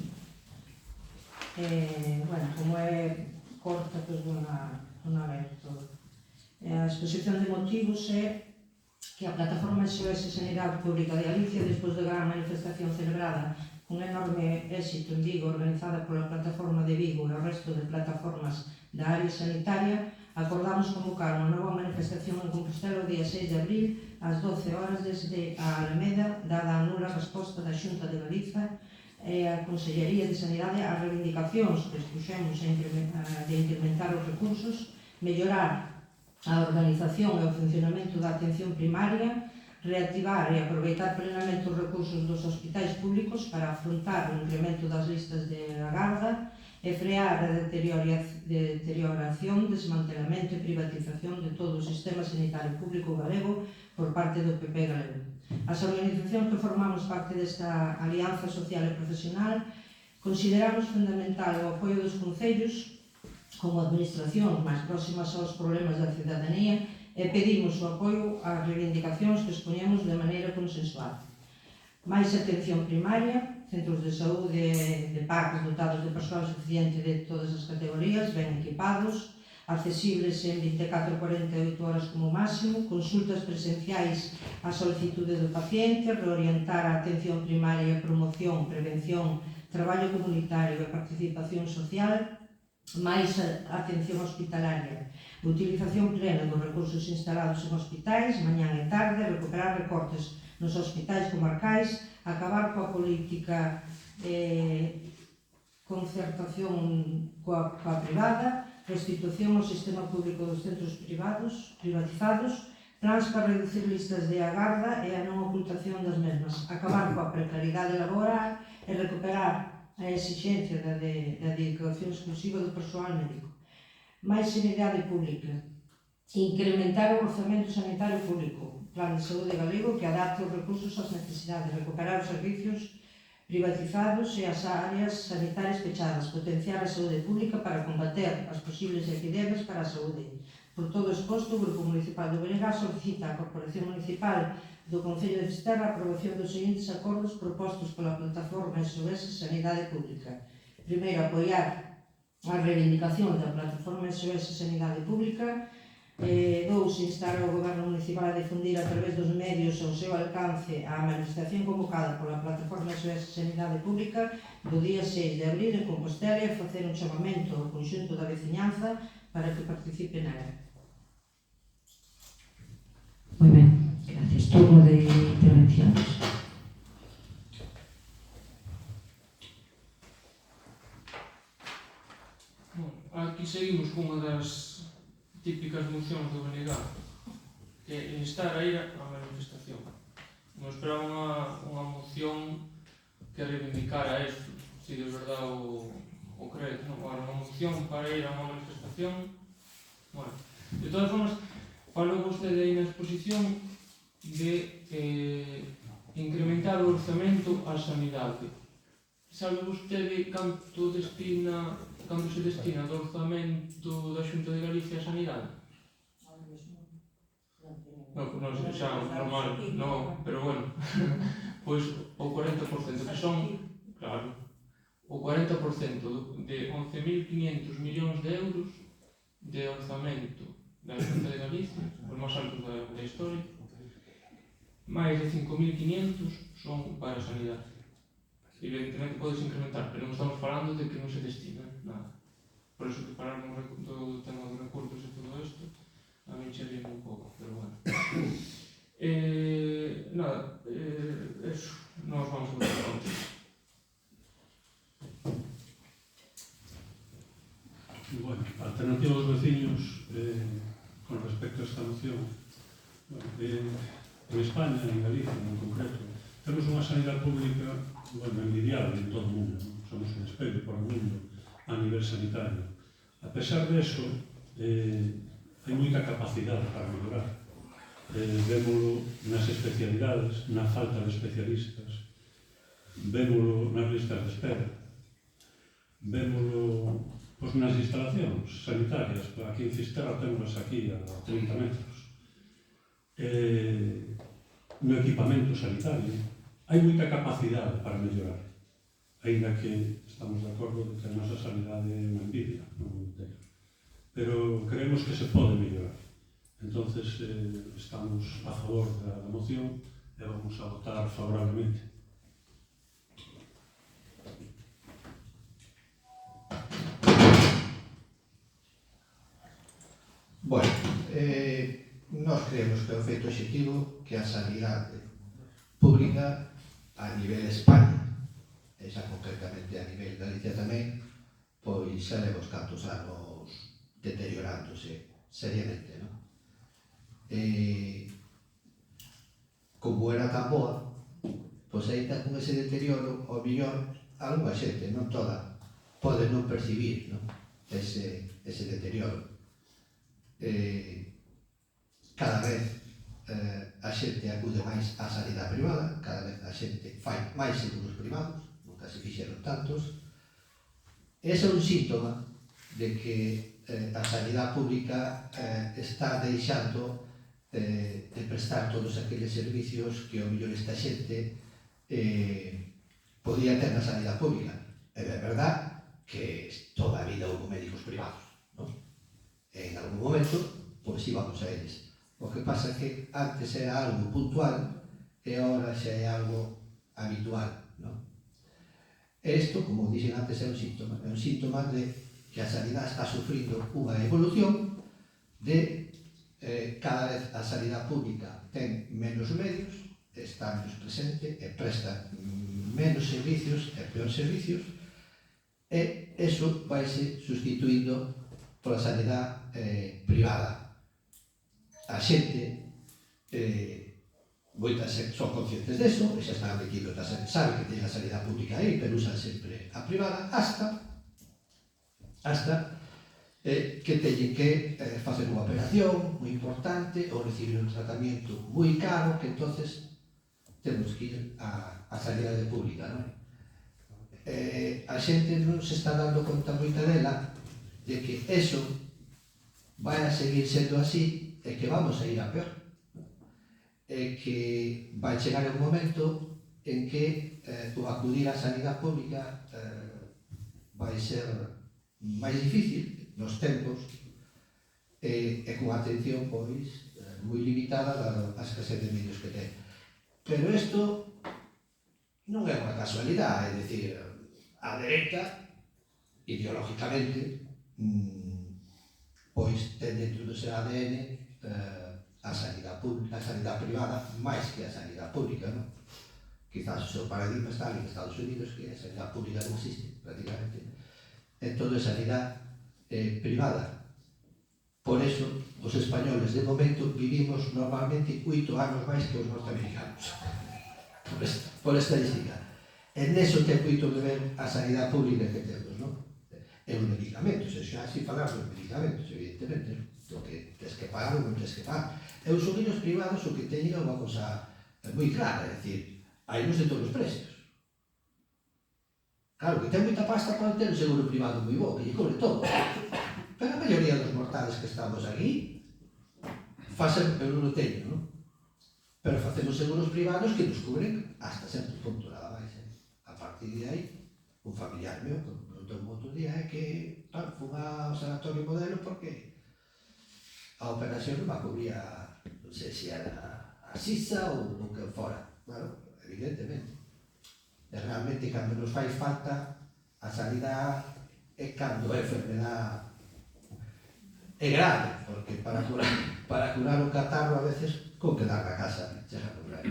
Bueno, como é corta, pois non a ler todo. A exposición de motivos é que a plataforma SOS Sanidade Pública de Galicia, despois da gran manifestación celebrada con enorme éxito en Vigo, organizada pola plataforma de Vigo e o resto de plataformas da área sanitaria, acordamos convocar unha nova manifestación en Compostela o día 6 de abril ás 12 horas desde a Alameda, dada a nula resposta da Xunta de Galiza e a Consellería de Sanidade ás reivindicacións que expuxemos de incrementar os recursos, mellorar a organización e o funcionamento da atención primaria, reactivar e aproveitar plenamente os recursos dos hospitais públicos para afrontar o incremento das listas de agarda e frear a deterioración, desmantelamento e privatización de todo o sistema sanitario público galego por parte do PP galego. As organizacións que formamos parte desta alianza social e profesional consideramos fundamental o apoio dos concellos como administracións máis próximas aos problemas da cidadanía e pedimos o apoio ás reivindicacións que expoñemos de maneira consensual. Máis atención primaria, centros de saúde de parques dotados de persoal suficiente de todas as categorías, ben equipados, accesibles en 24 ou 48 horas como máximo, consultas presenciais á solicitude do paciente, reorientar a atención primaria, promoción, prevención, traballo comunitario e participación social, máis a atención hospitalaria, utilización plena dos recursos instalados en hospitais, mañán e tarde, recuperar recortes nos hospitais comarcais, acabar coa política concertación coa privada, restitución ao sistema público dos centros privatizados, plans para reducir listas de agarda e a non ocultación das mesmas, acabar coa precariedade laboral e recuperar a exixencia da dedicación exclusiva do persoal médico. Mais sanidade pública. Incrementar o orzamento sanitario público. Plan de saúde galego que adapte os recursos ás necesidades. Recuperar os servicios privatizados e as áreas sanitarias pechadas. Potenciar a saúde pública para combater as posibles epidemias para a saúde. Por todo exposto, o Grupo Municipal de Belegá solicita á Corporación Municipal do Concello de Fisterra a aprobación dos seguintes acordos propostos pola plataforma SOS Sanidade Pública. Primeiro, apoiar a reivindicación da plataforma SOS Sanidade Pública. 2. Instar ao Goberno Municipal a difundir a través dos medios ao seu alcance a manifestación convocada pola plataforma SOS Sanidade Pública do día 6 de abril en Compostela e facer un chamamento ao conxunto da veciñanza para que participe nela. Moi ben, gracias. Turno de intervencións. Aquí seguimos cunha das típicas mocións do BNG, que é instar a ir á manifestación. Non esperaba unha moción que reivindicara isto, se de verdade o crees, non? Agora, unha moción para ir a unha manifestación. Bueno, de todas formas, falou vostede aí na exposición de incrementar o orzamento á sanidade. Sabe vostede canto se destina do orzamento da Xunta de Galicia a sanidade? Non sei, xa normal, non, pero bueno, pois o 40%, que son, claro, o 40% de 11.500 millóns de euros de orzamento da Xunta de Galicia, os máis altos da historia, máis de 5.500 son para a sanidade. Evidentemente podes incrementar, pero non estamos falando de que non se destina nada. Por iso que falar do tema dos recursos e todo isto, a mí cheguei un pouco, pero bueno. Nada, eso, nós vamos a votar contra. Bueno, a alternativa dos veciños con respecto a esta moción, bueno, en España, en Galicia en concreto, temos unha sanidade pública envidiable en todo o mundo, ¿no? Somos un espello para o mundo a nivel sanitario. A pesar de eso, hai moita capacidade para mellorar. Vémolo nas especialidades, na falta de especialistas, vémolo nas listas de espera, vémolo nas instalacións sanitarias. Aquí en Fisterra temos aquí a 30 metros. No equipamento sanitario hai moita capacidade para mellorar, aínda que estamos de acordo de que a nosa sanidade é unha envidia, pero creemos que se pode mellorar. Entonces estamos a favor da moción e vamos a votar favorablemente. Bueno, nós creemos que é o feito objetivo que a sanidade pública a nivel España, e xa concretamente a nivel Galicia tamén, pois xa leva os cantos anos deteriorándose seriamente, non? Como era tan boa, pois ainda con ese deterioro, ao millor, algunha xente, non toda, pode non percibir, non? Ese deterioro. Cada vez a xente acude máis á sanidade privada, cada vez a xente fai máis seguros privados, nunca se fixeron tantos. Ese é un síntoma de que a sanidade pública está deixando de prestar todos aqueles servicios que ao mellor esta xente podía ter na sanidade pública. É verdad que toda a vida houve médicos privados, non? En algún momento, pois íbamos a eles. O que pasa é que antes era algo puntual e agora xa é algo habitual, non? E isto, como dixen antes, é un síntoma de que a sanidade está sufrindo unha evolución de cada vez a sanidade pública ten menos medios, está menos presente e presta menos servicios e peor servicios, e iso vaise sustituindo pola sanidade privada. A xente, moitas son conscientes deso, e xa están metidos, saben que teñen a sanidade pública aí, pero usan sempre a privada, hasta que teñen que facer unha operación moi importante ou recibir un tratamento moi caro, que entonces temos que ir á sanidade pública, non? A xente non se está dando conta moita dela de que eso vai a seguir sendo así e que vamos a ir a peor. E que vai chegar un momento en que o acudir á sanidade pública vai ser máis difícil nos tempos e con atención pois moi limitada a escasez de medios que ten. Pero isto non é unha casualidade, é dicir, a dereita, ideológicamente, pois ten dentro do seu ADN a sanidade pública, a sanidade privada, máis que a sanidade pública, non? Quizás o seu paradigma está en Estados Unidos, que a sanidade pública non existe, prácticamente. En todo é sanidade privada. Por eso, os españoles, de momento, vivimos normalmente 8 anos máis que os norteamericanos. Por estadística. E neso ten moito que ver a sanidade pública que temos, non? E os medicamentos, e xa así falar dos medicamentos, evidentemente, o que tens que pagar ou non tens que pagar. E os seguros privados o que teñen é unha cosa moi clara, é dicir, hai nos de todos os precios. Claro, que ten moita pasta pode ter un seguro privado moi bo, que lle cobre todo. Pero a maioría dos mortales que estamos aquí facen, eu non o teño, non? Pero facemos seguros privados que nos cubren hasta certo punto, nada máis. A partir de aí, un familiar meu, que me preguntou un outro día, é que fun ao sanatorio modelo porque a operación non va a cubrir non sei se era a sisa ou o que fora. Claro, evidentemente. E realmente, cando nos fai falta a sanidade é cando a enfermedade é grave, porque para curar un catarro a veces con quedar na casa chega por aí.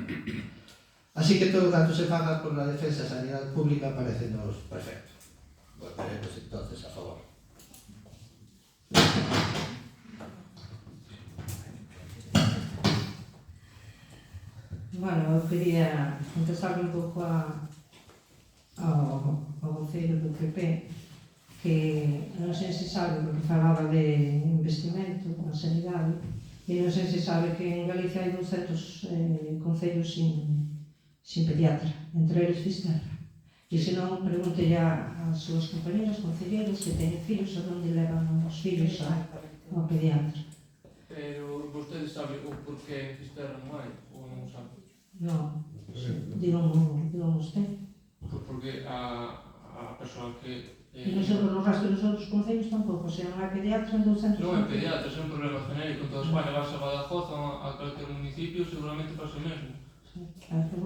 Así que todo tanto se faga por la defensa da sanidade pública parecenos perfecto. Votaremos entonces a favor. Bueno, eu quería contestarle un pouco ao voceiro do PP, que non sei se sabe, porque falaba de investimento na sanidade, e non sei se sabe que en Galicia hai 200 concellos sin pediatra, entre eles Fisterra. E se non, pregunte ya ás súas compañeras concelleras que teñen fillos a onde levan os fillos ao pediatra. Pero vostede sabe o porqué Fisterra non hai, ou non sabe? Non, digo usted. Porque a persoa que... E no resto dos outros concellos tampouco, se non hai pediatra en 200... Non é pediatra, é un problema genérico en toda España. Vas a Badajoz, a calquer municipio, seguramente pasa o mesmo.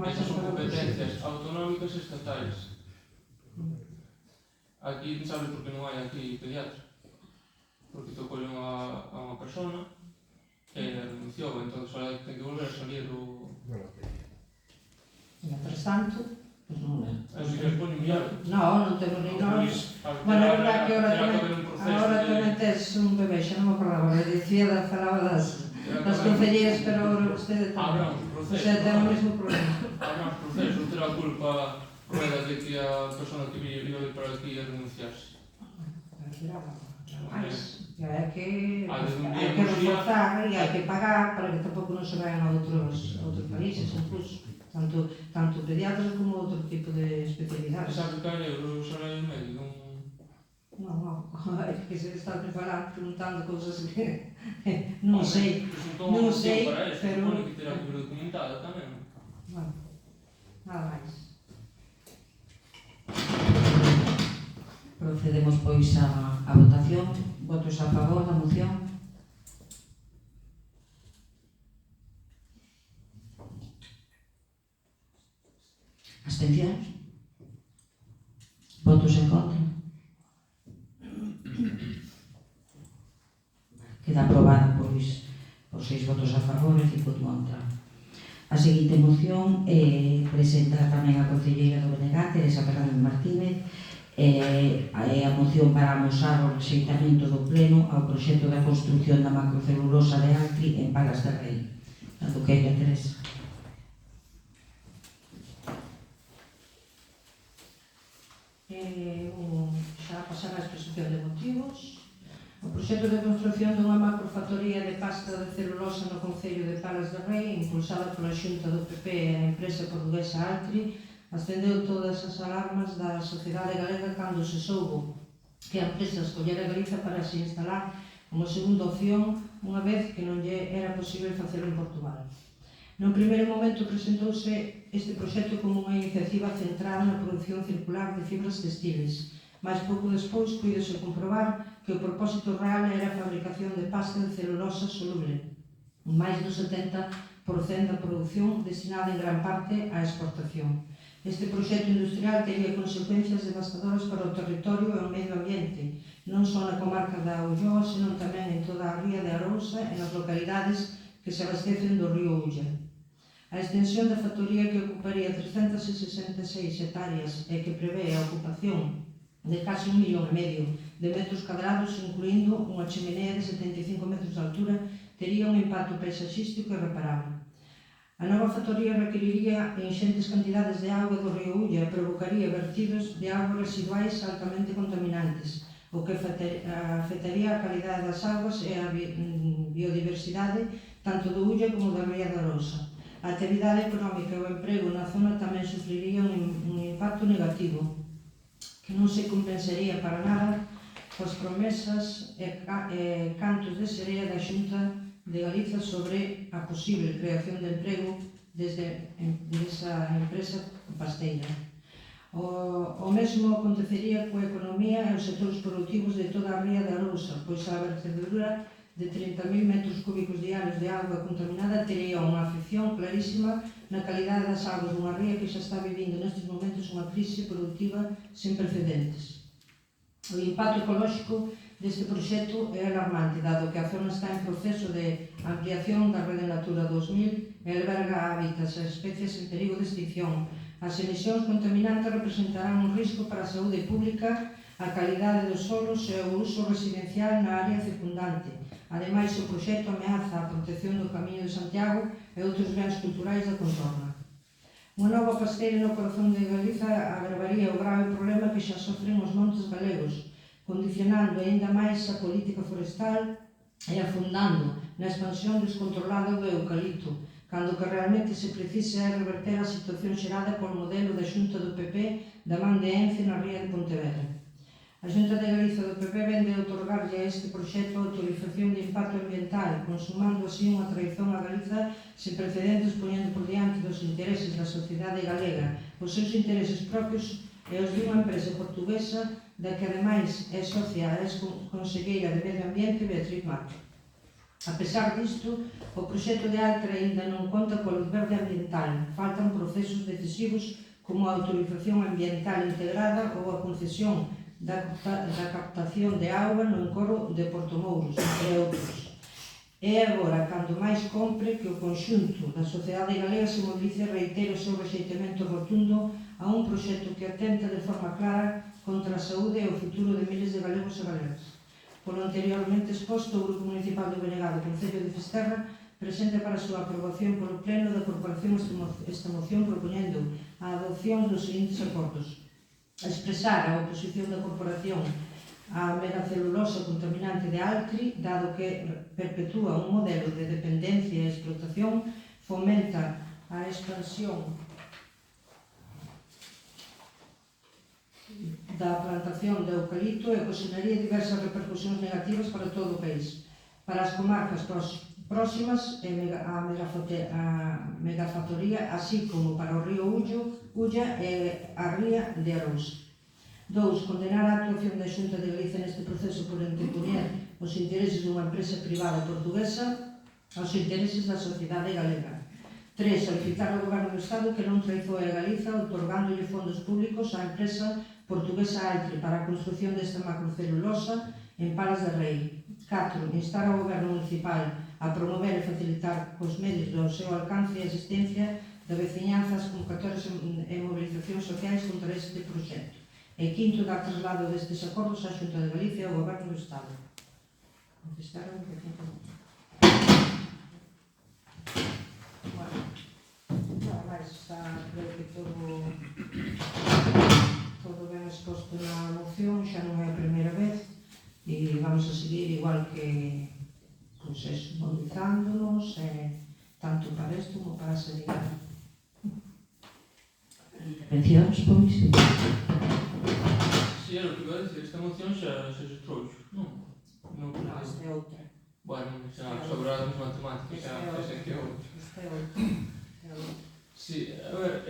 Esas son competencias autonómicas e estatais. Aquí, sabe por que non hai aquí pediatra? Porque tocou a unha persona e renunciou, entón só ten que volver a salir o... Mientras tanto, pues non é. Así que poño millado. Non temos ni nós. Bueno, é verdad que agora tamén tes un bebé, xa non me acordaba, dicía, falaba das concelleras, pero agora vostede tamén. Habrá uns procesos. Xa ten o mesmo problema. Habrá uns procesos, non terá culpa rueda de que a persona que vive para aquí a renunciarse. Hai que reforzar e hai que pagar para que tampouco non se vayan a outros países, incluso. Tanto pediatras como outro tipo de especialidades. Sabe cal é o salario medio? Non, é que se está preguntando cousas que non sei, pero... Supone que terá que ver documentada tamén. Bueno, nada máis. Procedemos pois a votación. Votos a favor da moción? Abstencións? Votos en contra? Queda aprobada pois por 6 votos a favor e 5 en contra. A seguinte moción presenta tamén a concelleira do BNG, Teresa Fernández Martínez, a moción para amosar o rexeitamento do pleno ao proxecto da construción da macrocelulosa de Altri en Palas de Rei. Tanto que hai Teresa. Xa pasar a exposición de motivos. O proxecto de construción dunha macrofactoría de pasta de celulosa no concello de Palas de Rei, impulsada pola Xunta do PP e a empresa portuguesa Altri, ascendeu todas as alarmas da sociedade galega cando se soubo que a empresa escollera Galiza para se instalar como segunda opción, unha vez que non lle era posible facelo en Portugal. No primeiro momento presentouse este proxecto como unha iniciativa centrada na produción circular de fibras textiles, mas pouco despois puidose comprobar que o propósito real era a fabricación de pasta de celulosa soluble, máis do 70% da produción destinada en gran parte á exportación. Este proxecto industrial tería consecuencias devastadoras para o territorio e o medio ambiente, non só na comarca da Ulloa, senón tamén en toda a ría de Arousa e nas localidades que se abastecen do río Ulla. A extensión da factoría, que ocuparía 366 hectáreas e que prevé a ocupación de case 1,5 millón de metros cadrados, incluindo unha chimenea de 75 metros de altura, tería un impacto paisaxístico irreparable. A nova factoría requeriría enxentes cantidades de auga do río Ulla e provocaría vertidos de augas residuais altamente contaminantes, o que afectaría a calidade das augas e a biodiversidade tanto do Ulla como da ría da Arousa. A actividade económica e o emprego na zona tamén sufriría un impacto negativo, que non se compensaría para nada coas promesas e cantos de serea da Xunta de Galiza sobre a posible creación de emprego desde esa empresa pasteira. O mesmo acontecería coa economía e os sectores productivos de toda a ría de Arousa, pois a vertedura de 30.000 metros cúbicos diarios de auga contaminada tería unha afección clarísima na calidade das augas dunha ría que xa está vivindo nestes momentos unha crise productiva sen precedentes. O impacto ecolóxico deste proxecto é alarmante, dado que a zona está en proceso de ampliación da Rede Natura 2000 e alberga hábitats e especies en perigo de extinción. As emisións contaminantes representarán un risco para a saúde pública, a calidade dos solos e o uso residencial na área circundante. Ademais, o proxecto ameaza a protección do Camiño de Santiago e outros bens culturais da contorna. Unha nova pasteira no corazón de Galiza agravaría o grave problema que xa sofren os montes galegos, condicionando aínda máis a política forestal e afundando na expansión descontrolada do eucalipto, cando que realmente se precisa é reverter a situación xerada polo modelo da Xunta do PP da man de Ence na ría de Pontevedra. A Xunta de Galiza do PP vende a otorgarlle a este proxecto a autorización de impacto ambiental, consumando así unha traición a Galiza sen precedentes, poñendo por diante dos intereses da sociedade galega, os seus intereses propios e os de unha empresa portuguesa da que ademais é socia a ex-conselleira de Medio Ambiente Beatriz Mato. A pesar disto, o proxecto de Altri aínda non conta coa luz verde ambiental. Faltan procesos decisivos como a autorización ambiental integrada ou a concesión da captación de auga no encoro de Portomouros, entre outros. É agora cando máis compre que o conxunto da sociedade galega se movilice e reitere o seu rexeitamento rotundo a un proxecto que atenta de forma clara contra a saúde e o futuro de miles de galegos e galegas. Polo anteriormente exposto, o Grupo Municipal do BNG do Concello de Fisterra presenta para a súa aprobación polo Pleno da Corporación esta moción propoñendo a adopción dos seguintes acordos: expresar a oposición da Corporación á megacelulosa contaminante de Altri, dado que perpetúa un modelo de dependencia e explotación, fomenta a expansión da plantación de eucalipto e ocasionaría diversas repercusións negativas para todo o país. Para as comarcas próximas a megafactoría, así como para o río Ulla e a ría de Arousa. 2. Condenar a actuación da Xunta de Galicia neste proceso por antepoñer os intereses dunha empresa privada portuguesa aos intereses da sociedade galega. 3. Solicitar ao Goberno do Estado que non traizoe a Galiza otorgándolle fondos públicos á empresa portuguesa Altri para a construción desta macrocelulosa en Palas de Rei. 4. Instar ao Goberno municipal a promover e facilitar cos medios do seu alcance e asistencia da veciñanza as convocatorias e mobilizacións sociais contra este proxecto. E 5. Dar traslado destes acordos á Xunta de Galicia e ao Goberno do Estado. Contestaron que ten que... Bueno, nada máis, está, creo que todo ben exposto na moción, xa non é a primeira vez, e vamos a seguir igual que, pois eso, movilizándonos, tanto para isto como para a sanidade. Intervencións, pois? Si, era o que iba a decir, esta moción xa se trouxo, non? Non, Esta é outra. bueno, xa sobre as matemáticas, xa sei que é outra. Esta é outra. Si, a ver,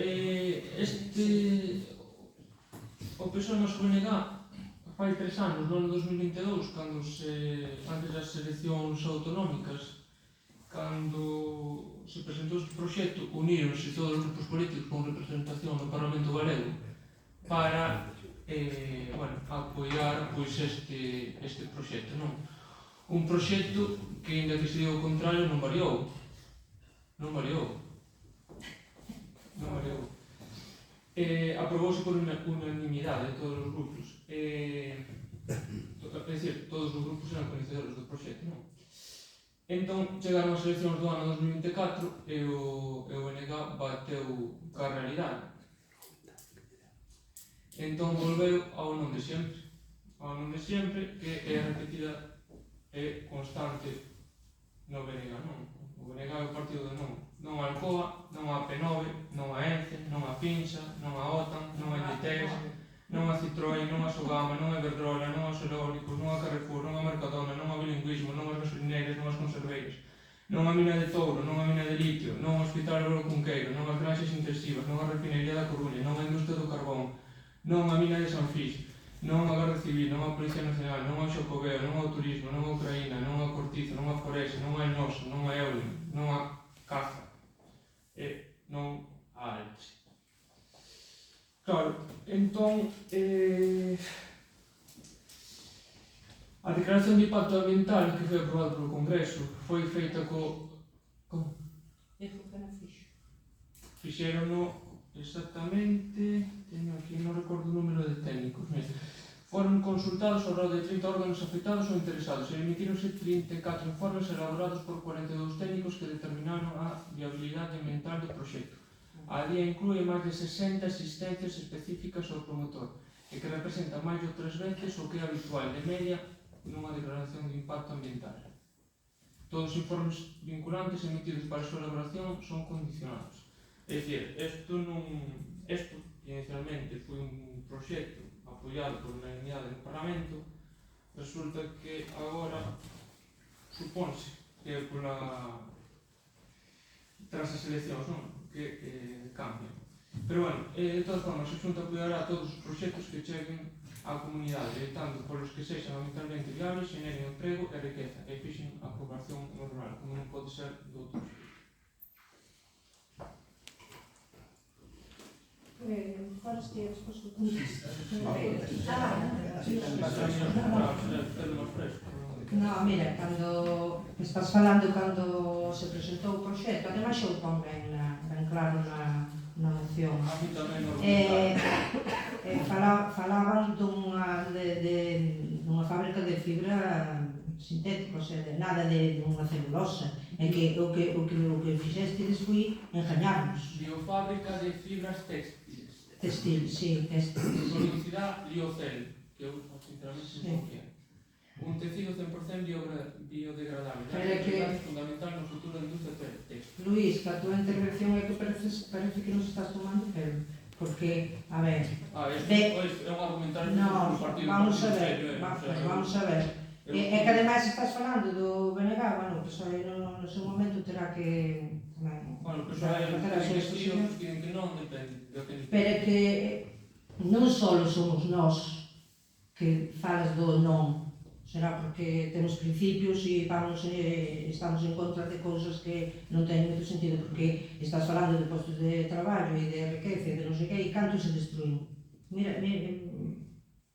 o PSOE nos BNG fai 3 anos, no ano 2022, cando antes das eleccións autonómicas, cando se presentou este proxecto, unironse todos os grupos políticos con representación no Parlamento Galego para apoiar pois este proxecto, non? Un proxecto que, ainda que se diga o contrario, non variou. Aprobouse por unanimidade de todos os grupos. É dicir, todos os grupos eran coñecedores do proxecto, non? Entón, chegaron as eleccións do ano 2024 e o BNG bateu ca realidade. Entón, volveu ao non de sempre, que é repetida e constante no BNG, non? O BNG é o partido de non. Non a Alcoa, non a P9, non a ENCE, non a Pinsa, non a OTAN, non a Inditex, non a Citroën, non a Sogama, non a Iberdrola, non aos eólicos, non a Carrefour, non a Mercadona, non a bilingüismo, non as gasolineiras, non as conserveiras, non a mina de Touro, non a mina de litio, non ao Hospital Álvaro Cunqueiro, non as granxas intensivas, non a refinería da Coruña, non a industria do carbón, non a mina de San Fix, non a Garda Civil, non a Policía Nacional, non ao Xacobeo, non ao turismo, non a Ucraína, non a Cortizo, non a Foresa, non a Enosa, non a Eulio, non a Caza e non a Alpes. Claro, entón, a declaración de impacto ambiental que foi aprobada polo Congreso foi feita como? Fixérono exactamente, teño aquí, non recordo o número de técnicos, foron consultados ao redor de 30 órganos afectados ou interesados e emitíronse 34 informes elaborados por 42 técnicos que determinaron a viabilidade ambiental do proxecto. A día inclúe máis de 60 asistencias específicas ao promotor e que representan máis de 3 veces o que é habitual de media nunha declaración de impacto ambiental. Todos os informes vinculantes emitidos para a súa elaboración son condicionados. É dicir, isto inicialmente foi un proxecto apoiado por unanimidade no Parlamento, resulta que agora supónse que tras as eleccións, non? Que cambian. Pero, bueno, de todas formas, a Xunta apoiará todos os proxectos que cheguen á comunidade, evitando polos que sexan ambientalmente viables, xeneren emprego e riqueza, e fixen a aprobación normal, como non pode ser do outro xeito. ¿Cuáles tienes consultas? No, mira, cando estás falando cando se presentou o proxecto, ademais eu pon ben claro na moción. Falaban dunha fábrica de fibra sintética, o sea, de nada de unha celulosa. É que o que fixestes foi engañarnos. Biofábrica de fibras textiles. Textil, sí, textil. Publicidade Liocel, que eu sinceramente non sei. Un tecido 100% biodegradable. É fundamental no futuro da industria textil. Luís, que a tua intervención é que parece que nos estás tomando pelo. Porque, a ver... É un argumentario do partido. Vamos a ver. É que ademais estás falando do BNG, bueno, pois no seu momento terá que... Bueno, pois hai investigacións que dicen que non, depende. Pero é que non só somos nós que falas do non, será porque temos principios e estamos en contra de cousas que non teñen moito sentido, porque estás falando de postos de traballo e de riqueza e de non sei que, e canto se destruín. Mira,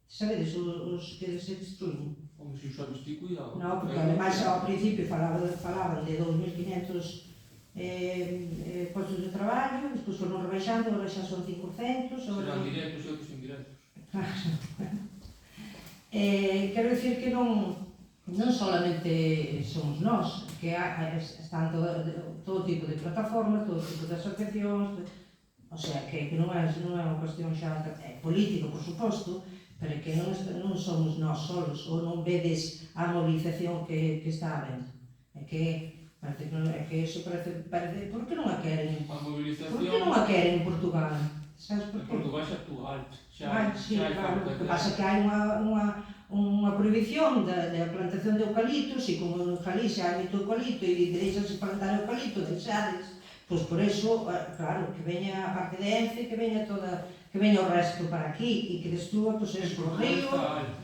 sabedes os que se destruín? Como se usabes ti cuidado. Non, porque ademais ao principio falaban de 2.500 postos de traballo, despois foron rebaixando, agora xa son 500. Serán directos e outros indirectos. Quero dicir que non solamente somos nós, que están todo tipo de plataformas, todo tipo de asociacións, o sea, que non é unha cuestión xa política, por suposto, pero que non somos nós solos, ou non vedes a movilización que está habendo. É que iso parece, por que non a queren? A movilización... Por que non a queren en Portugal? Sabes por En qué? Portugal xa actual. Sí, claro, o que pasa é que hai unha prohibición da plantación de eucaliptos, e como en Galicia hai moito eucalipto e deixanse plantar eucalipto, deixades, pois por eso, claro, que veña a parte de Ence, que veña o resto para aquí e que destrúa, pois, o río,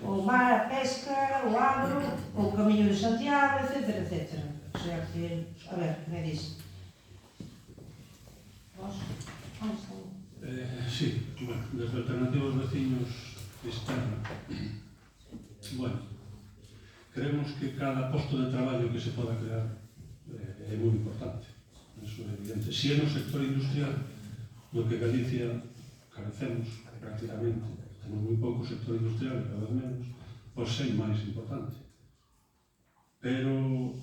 o mar, a pesca, o agro, o camiño de Santiago, etc, etc. O sea que, a ver, que me dis? Sí, bueno, desde Alternativos Veciños Fisterra, bueno, creemos que cada posto de traballo que se poda crear é moi importante, eso é evidente. Si é no sector industrial, no que Galicia carecemos prácticamente, temos moi pouco sector industrial, cada vez menos, pois é máis importante. Pero,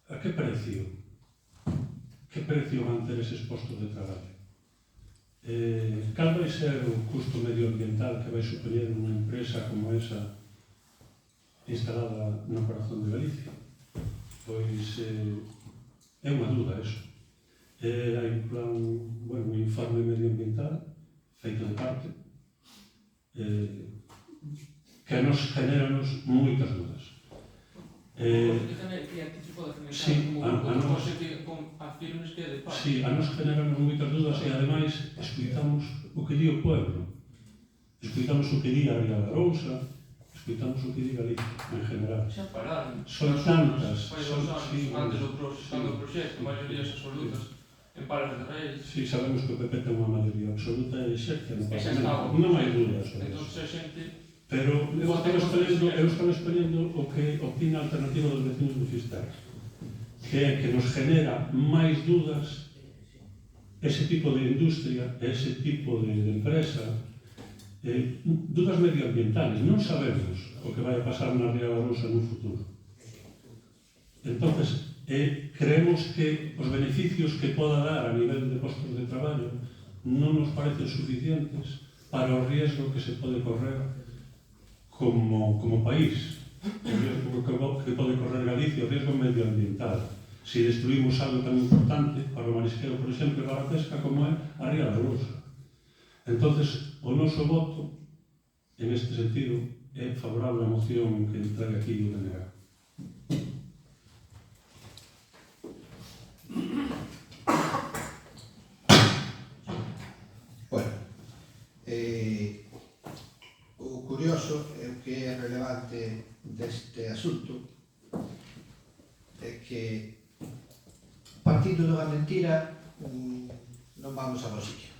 a que precio? Que precio van ter eses postos de traballo? Cal vai ser o custo medioambiental que vai supoñer unha empresa como esa instalada no corazón de Galicia? Pois é unha duda eso. Hai un plan, bueno, un informe medioambiental feito de parte que nos generanos moitas dudas. Sí, a nos generanos moitas dudas e ademais escuitamos o que di o pueblo, escuitamos o que di a Ría da Arousa, escuitamos o que di Galicia en general. Xa pararon. Son tantas, Fai 2 anos, antes do proxecto, maiorías absolutas en pares de reis. Sí, sabemos que o PP ten unha maioría absoluta e exerce no Esa Parlamento. Non hai dúdas sobre entón, eso. a xente... Pero eu estou exponendo o que opina a Alternativa dos Veciños de Fisterra, que é que nos genera máis dudas ese tipo de industria, ese tipo de empresa, dudas medioambientales. Non sabemos o que vai a pasar na Ría da Arousa no futuro. Entonces, creemos que os beneficios que poda dar a nivel de postos de traballo non nos parecen suficientes para o riesgo que se pode correr como país, o riesgo que pode correr Galicia, o riesgo medioambiental. Se destruímos algo tan importante para o marisqueo, por exemplo, e para a pesca como é a Ría da Arousa. Entonces, o noso voto, en este sentido, é favorable á moción que trae aquí o DNG. Bueno, o curioso é o que é relevante deste asunto é que partindo dunha mentira non vamos a bo sitio,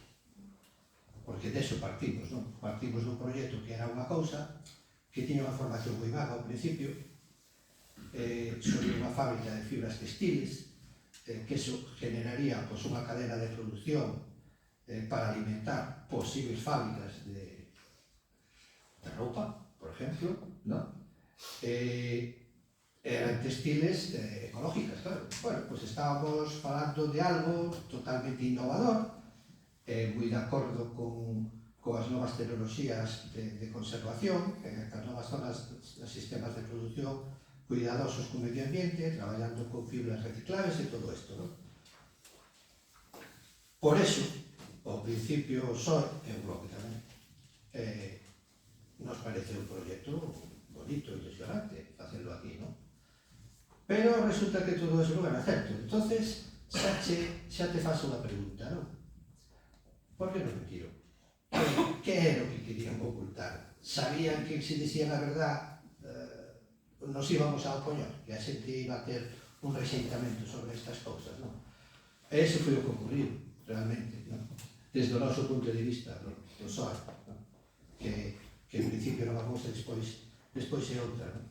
porque deso partimos, non? Partimos dun proxecto que era unha cousa que tiña unha formación moi vaga ao principio sobre unha fábrica de fibras textiles que eso generaría pois, unha cadena de produción para alimentar posibles fábricas de roupa, por exemplo, ¿no? Eran textiles ecológicas, claro. Bueno, pues estábamos falando de algo totalmente innovador, moi de acordo coas novas tecnoloxías de conservación, as novas zonas de sistemas de produción cuidadosos co medio ambiente, traballando con fibras reciclables e todo isto, ¿no? Por eso, ao principio só é un bloque tamén. Nos parece un proxecto bonito e ilusionante facelo aquí, non? Pero resulta que todo eso non era certo. Entonces, xa te faço unha pregunta, non? Por que non me tiro? que era o que querían ocultar? Sabían que se dicían a verdad nos íbamos a opoñer, que a xente iba a ter un rexeitamento sobre estas cousas, non? E ese foi o que ocorriu, realmente, non? Desde o noso punto de vista, do PSOE, non? Que en principio era unha cousa e despois é outra, non?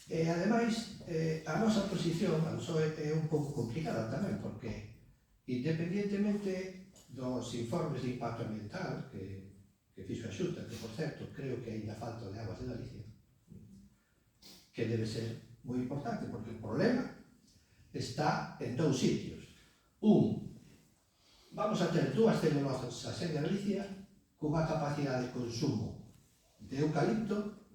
E, ademais, a nosa posición, a PSOE, é un pouco complicada tamén, porque independientemente dos informes de impacto ambiental que fixo a Xunta, que, por certo, creo que aínda falta de Aguas de Galicia, que debe ser moi importante, porque o problema está en dous sitios. Vamos a ter dúas celulosas en Galicia cunha capacidade de consumo de eucalipto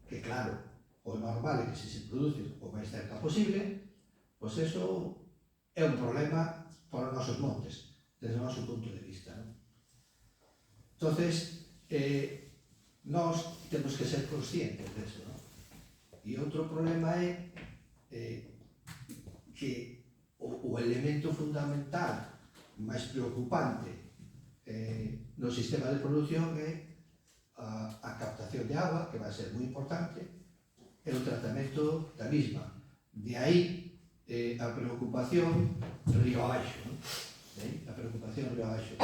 que, claro, o normal é que se produce o máis cerca posible, pois eso é un problema para os nosos montes, desde o noso punto de vista, non? Entonces, nós temos que ser conscientes deso, non? E outro problema é que o elemento fundamental máis preocupante no sistema de produción é a captación de agua, que vai ser moi importante, e o tratamento da misma. De aí a preocupación río abaixo, non? A preocupación río abaixo.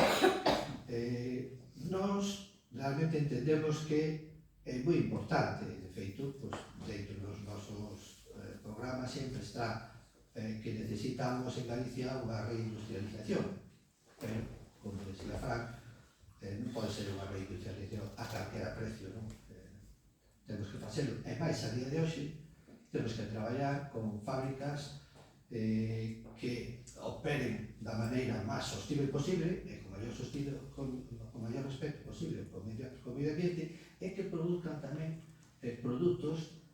Nós realmente entendemos que é moi importante, de feito, pues, dentro dos nosos programas sempre está que necesitamos en Galicia unha reindustrialización, pero, como decía Frank, non pode ser unha reindustrialización a calquera precio, non? Temos que facelo, e máis a día de hoxe temos que traballar con fábricas que operen da maneira máis sostible posible e con maior respeto posible co medio ambiente e que produzcan tamén produtos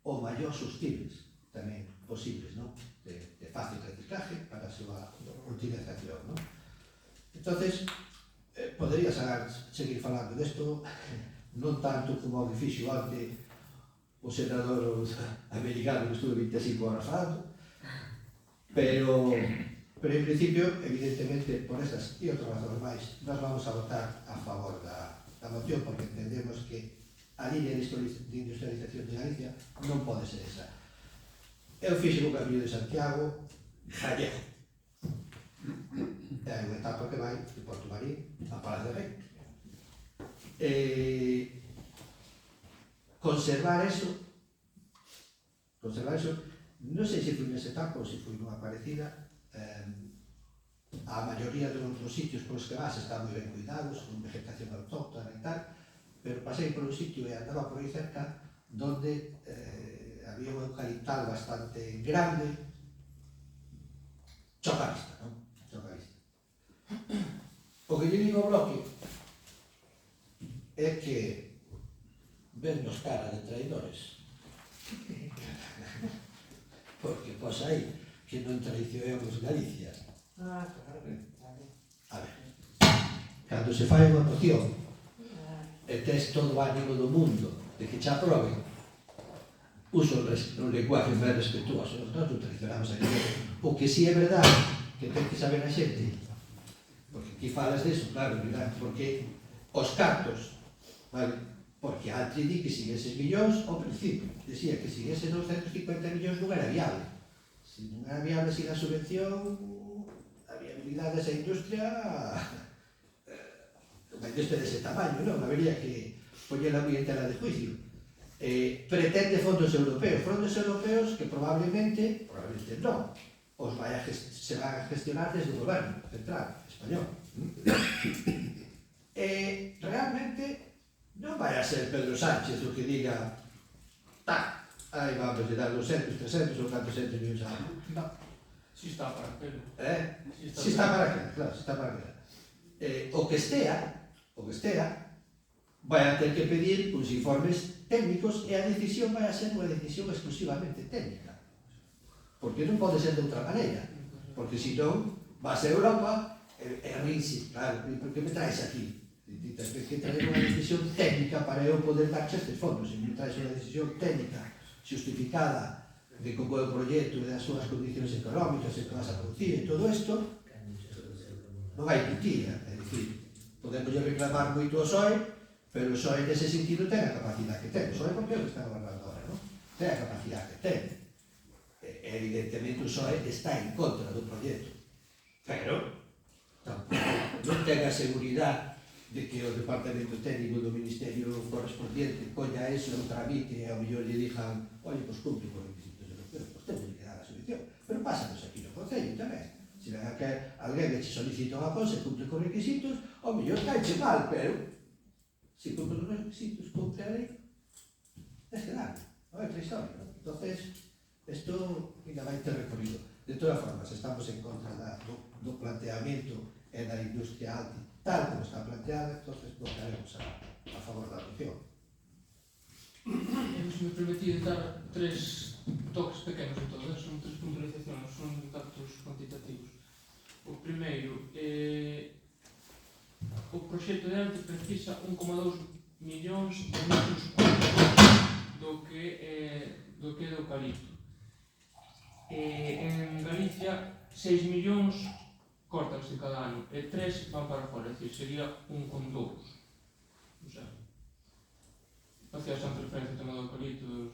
o maior sostibles tamén posibles, non? De fácil reciclaje para a súa utilización, non? Entonces, podería seguir falando desto, non tanto como o que fixo antes o senador americano que estuve 25 horas falando, pero en principio, evidentemente, por estas e outras razóns máis, nós vamos a votar a favor da moción, porque entendemos que a línea de industrialización de Galicia non pode ser esa. Eu fixe o Camiño de Santiago gallego. É unha etapa que vai de Porto Marín a Palas de Rei. Conservar eso, non sei se foi nesa etapa ou se foi nunha parecida, a maioría dos sitios polos que vas están moi ben cuidados, con vegetación autóctona e tal, pero pasei por un sitio e andaba por aí cerca donde había un eucaliptal bastante grande, choca a vista, non? Choca a vista. O que lle digo ao bloque é que vernos cara de traidores, porque pois aí que non traicionemos Galicia. Claro. A ver, cando se fai unha moción e tes todo o ánimo do mundo de que te aproben, uso un lenguaje máis respetuoso, nós non traicionamos a Galicia. O que si é verdade que ten que saber a xente, porque aquí falas deso, claro, porque os cartos, vale? Porque antes di que siguese millóns ao principio, decía que siguese 250 millóns non era viable. Se non era viable sin a subvención, a viabilidade desa industria, unha industria dese tamaño, non? Habería que poñela moi entera de juicio. Pretende fondos europeos que probablemente non, se van a gestionar desde o goberno central español. Realmente non vai a ser Pedro Sánchez o que diga aí vamos a dar 200, 300 ou 400 millóns a ano. Non. Si está para aquel. Si está para aquel, claro, si está para aquel. O que estea, vai a ter que pedir uns informes técnicos e a decisión vai a ser unha decisión exclusivamente técnica. Porque non pode ser de outra maneira. Porque senón vas a Europa e rinse, claro, porque me traes aquí? Que traer unha decisión técnica para eu poder darche estes fondos. Se me traes unha decisión técnica justificada de como é o proxecto e das súas condicións económicas e que vas a producir e todo isto, non hai mentira. É dicir, podemos reclamar moito ao PSOE, pero o PSOE nese sentido ten a capacidade que ten. O PSOE porque é o que está gobernando agora, non? Ten a capacidade que ten. Evidentemente o PSOE está en contra do proxecto, pero tampouco non ten a seguridade de que o departamento técnico do Ministerio correspondiente coña eso no tramite e ao mellor lle dixan oye, pois cumpre con requisitos europeos, pois temos que dar a solución. Pero pásanos aquí no Concello tamén. Se ven que alguén que che solicita unha cosa e cumple con requisitos, ao mellor caiche mal, pero se cumple con requisitos, cumple a lei, tens que dar. Non é outra historia, non? Entonces, isto ainda vai ter recorrido. De todas formas, estamos en contra do planteamento e da industria alta, tal como está planteada, entonces votaremos a favor da moción. Se me permitís dar 3 toques pequenos de todo, son 3 puntualizacións, son datos cuantitativos. O primeiro, o proxecto de arte precisa 1,2 millóns de metros cúbicos do que é do eucalipto. En Galicia, 6 millóns cortanse cada ano e 3 van para fora, é dicir, sería 1,2. O sea, facía bastante referencia ao tema do eucalipto.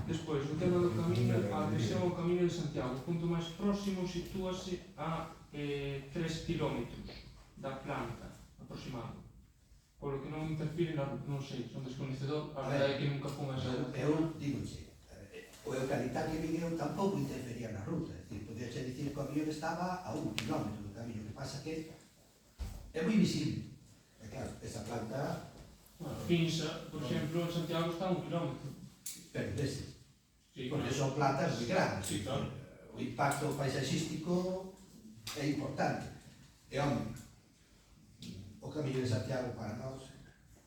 Despois, o tema do camiño, a adhesión ao camiño de Santiago. O punto máis próximo sitúase a 3 kilómetros da planta, aproximado. Por lo que non interfire na ruta, non sei, son desconhecedor, a verdade é que nunca fun a esa ruta. Eu digoche, o eucaliptario Miguel tampouco interfería na ruta, é dicir, podía ser dicir que o camión estaba a 1 kilómetro do camiño, que pasa que é moi visible. E claro, esa planta... Finsa, por exemplo, en Santiago está a 1 kilómetro. Pero dese, Sí, porque son plantas moi grandes. Sí, claro. O impacto paisaxístico é importante. E, home, o camiño de Santiago para nós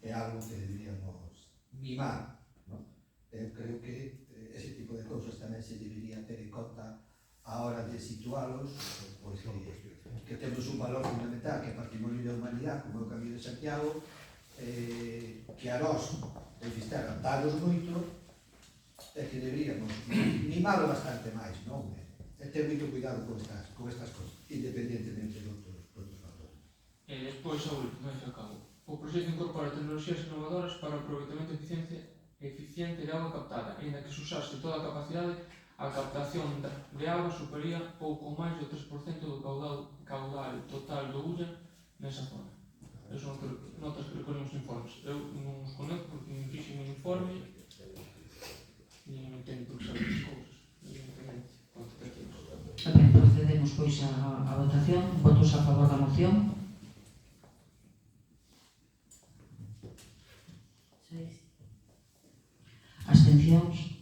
é algo que deberíamos mimar, non? Eu creo que ese tipo de cousas tamén se debería ter en conta a hora de situálos, pois que temos un valor fundamental que é patrimonio da humanidade, como é o Camiño de Santiago, que a nós, en Fisterra, danos moito, é que deberíamos mimalo bastante máis, non? E ter moito cuidado con estas cousas, independentemente de outros factores. E despois, a última, e acabo. O proxecto incorpora tecnoloxías innovadoras para o aproveitamento eficiente de auga captada, ainda que se usase toda a capacidade, a captación de auga supería pouco máis do 3% do caudal total do Ulla nesa zona. Eso son notas que recollimos informes. Eu non os conozco porque non fixen un informe e non entendo por que saber as cousas. Evidentemente, cuantitativos. Ben, procedemos pois a votación. Votos a favor da moción? 6. Abstencións?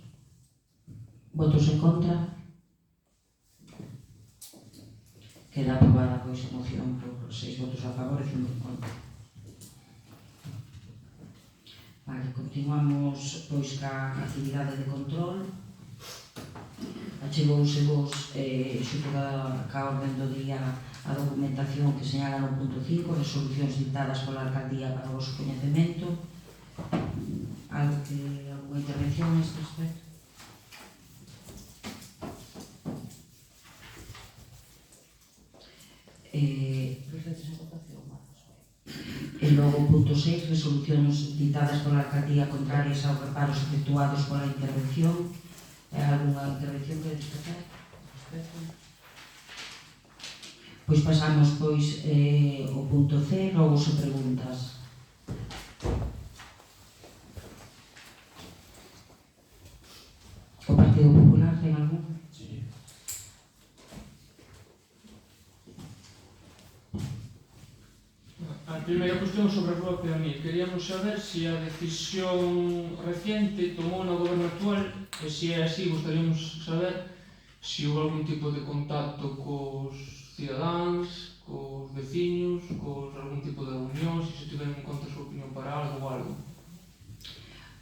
Votos en contra? Queda aprobada pois a moción por 6 votos a favor e 5 en contra. Vale, continuamos pois ca actividade de control. Achegouse vos xunto ca orden do día a documentación que señala no punto 5, resolucións dictadas pola alcaldía para o vosso coñecemento. Alguna intervención neste aspecto? E logo punto 6, resolucións dictadas pola alcaldía contrarias aos reparos efectuados pola intervención. Alguna intervención que destacar? Pois pasamos pois o punto C, logo se preguntas. O Partido Popular ten algún? Sí. A primeira cuestión sobre a Rúa Peonil. Queríamos saber se a decisión reciente tomou no goberno actual e se é así, gostaríamos saber se houve algún tipo de contacto cos cidadáns, cos veciños, cos algún tipo de reunión, se tiveron en conta a súa opinión para algo ou algo.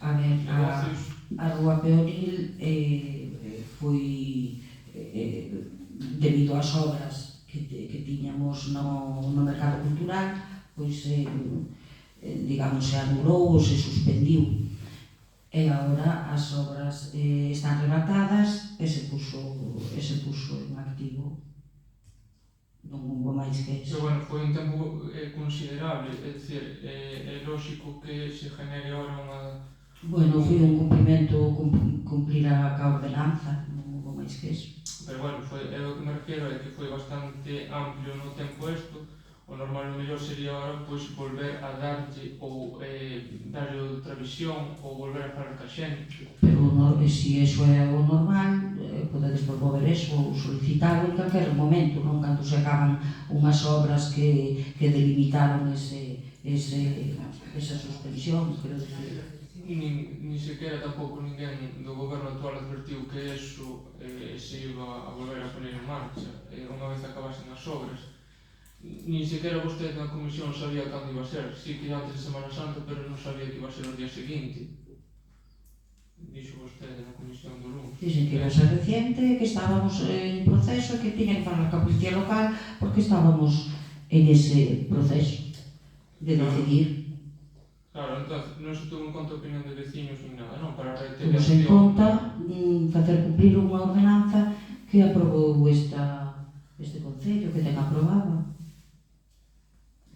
A ver, a Rúa Peonil foi debido ás obras que tiñamos no mercado cultural, pois digamos se anulou ou se suspendiu, e agora as obras están rematadas e se puso en activo Non houve máis que Pero eso. bueno, foi un tempo considerable, é dicir, é lógico que se genere ahora unha... Bueno, foi un cumprimento, cumplir a ordenanza, non houve máis que eso. Pero bueno, é o que me refiero, é que foi bastante amplio no tempo isto. O normal o mellor sería ahora pois volver a darlle ou darlle outra visión ou volver a falar ca xente. Pero se iso é o normal, podedes propover eso ou solicitarlo en calquer momento, non cando se acaban unhas obras que delimitaron esa suspensión, quero dicir. Ni sequera tampouco ninguén do goberno actual advertiu que eso se iba a volver a poner en marcha unha vez acabasen as obras. Ni sequera vostede na comisión sabía cando iba a ser, si que antes de Semana Santa, pero non sabía que iba a ser o día seguinte. Dixo vostede na comisión do lunes. Dixen que iba a ser reciente, que estábamos en proceso, que tiña que falar ca policía local, porque estábamos en ese proceso de decidir. Claro, entón, non se tuvo en conta a opinión de veciños ni nada, non? Para reter Temos en conta facer cumplir unha ordenanza que aprobou este Concello, que ten aprobada.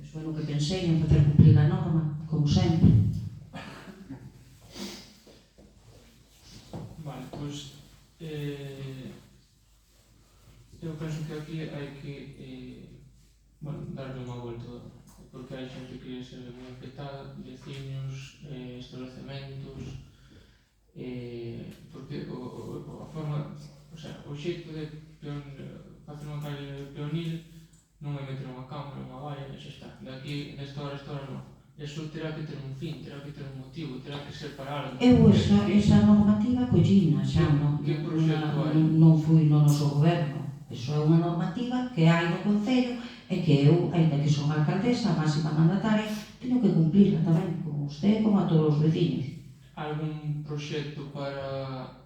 Eso é o que pensei, en facer cumplir a norma, como sempre. Vale, pois eu penso que aquí hai que darlle unha volta, porque hai xente que se ve moi afectada, veciños, establecementos, porque a forma, o xeito de facer unha calle peonil non é meter unha cámara, unha valla, e xa está. Daqui, desta hora a esta hora non. Eso terá que ter un fin, terá que ter un motivo, terá que ser para algo. Eu esa normativa collina xa, non fui no noso goberno. Eso é unha normativa que hai no Concello e que eu, ainda que son alcaldesa, a máxima mandataria, teño que cumplirla tamén, como usted, como a todos os veciños. Algún proxecto para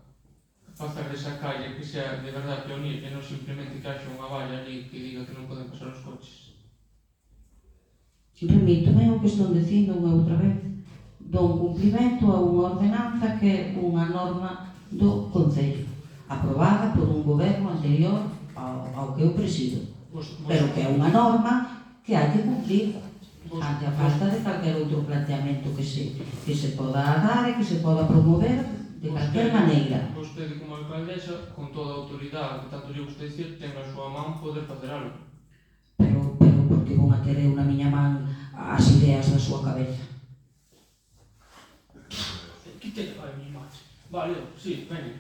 facer esa calle que sea de verdade peonil e non simplemente que haxa unha valla ali que diga que non poden pasar os coches? Remítome o que estou dicindo unha outra vez. Dou un cumplimento a unha ordenanza que é unha norma do Concello, aprobada por un goberno anterior ao que eu presido, pero que é unha norma que hai que cumplir ante a falta de calquer outro planteamento que se poda dar e que se poda promover de calquer maneira. Vostede como alcaldesa, con toda a autoridade que tanto lle gusta dicir, ten a súa man poder facer algo. Pero porque vou a ter eu na miña man as ideas da súa cabeza. Que te vai mi máis? Vale, sí, veña.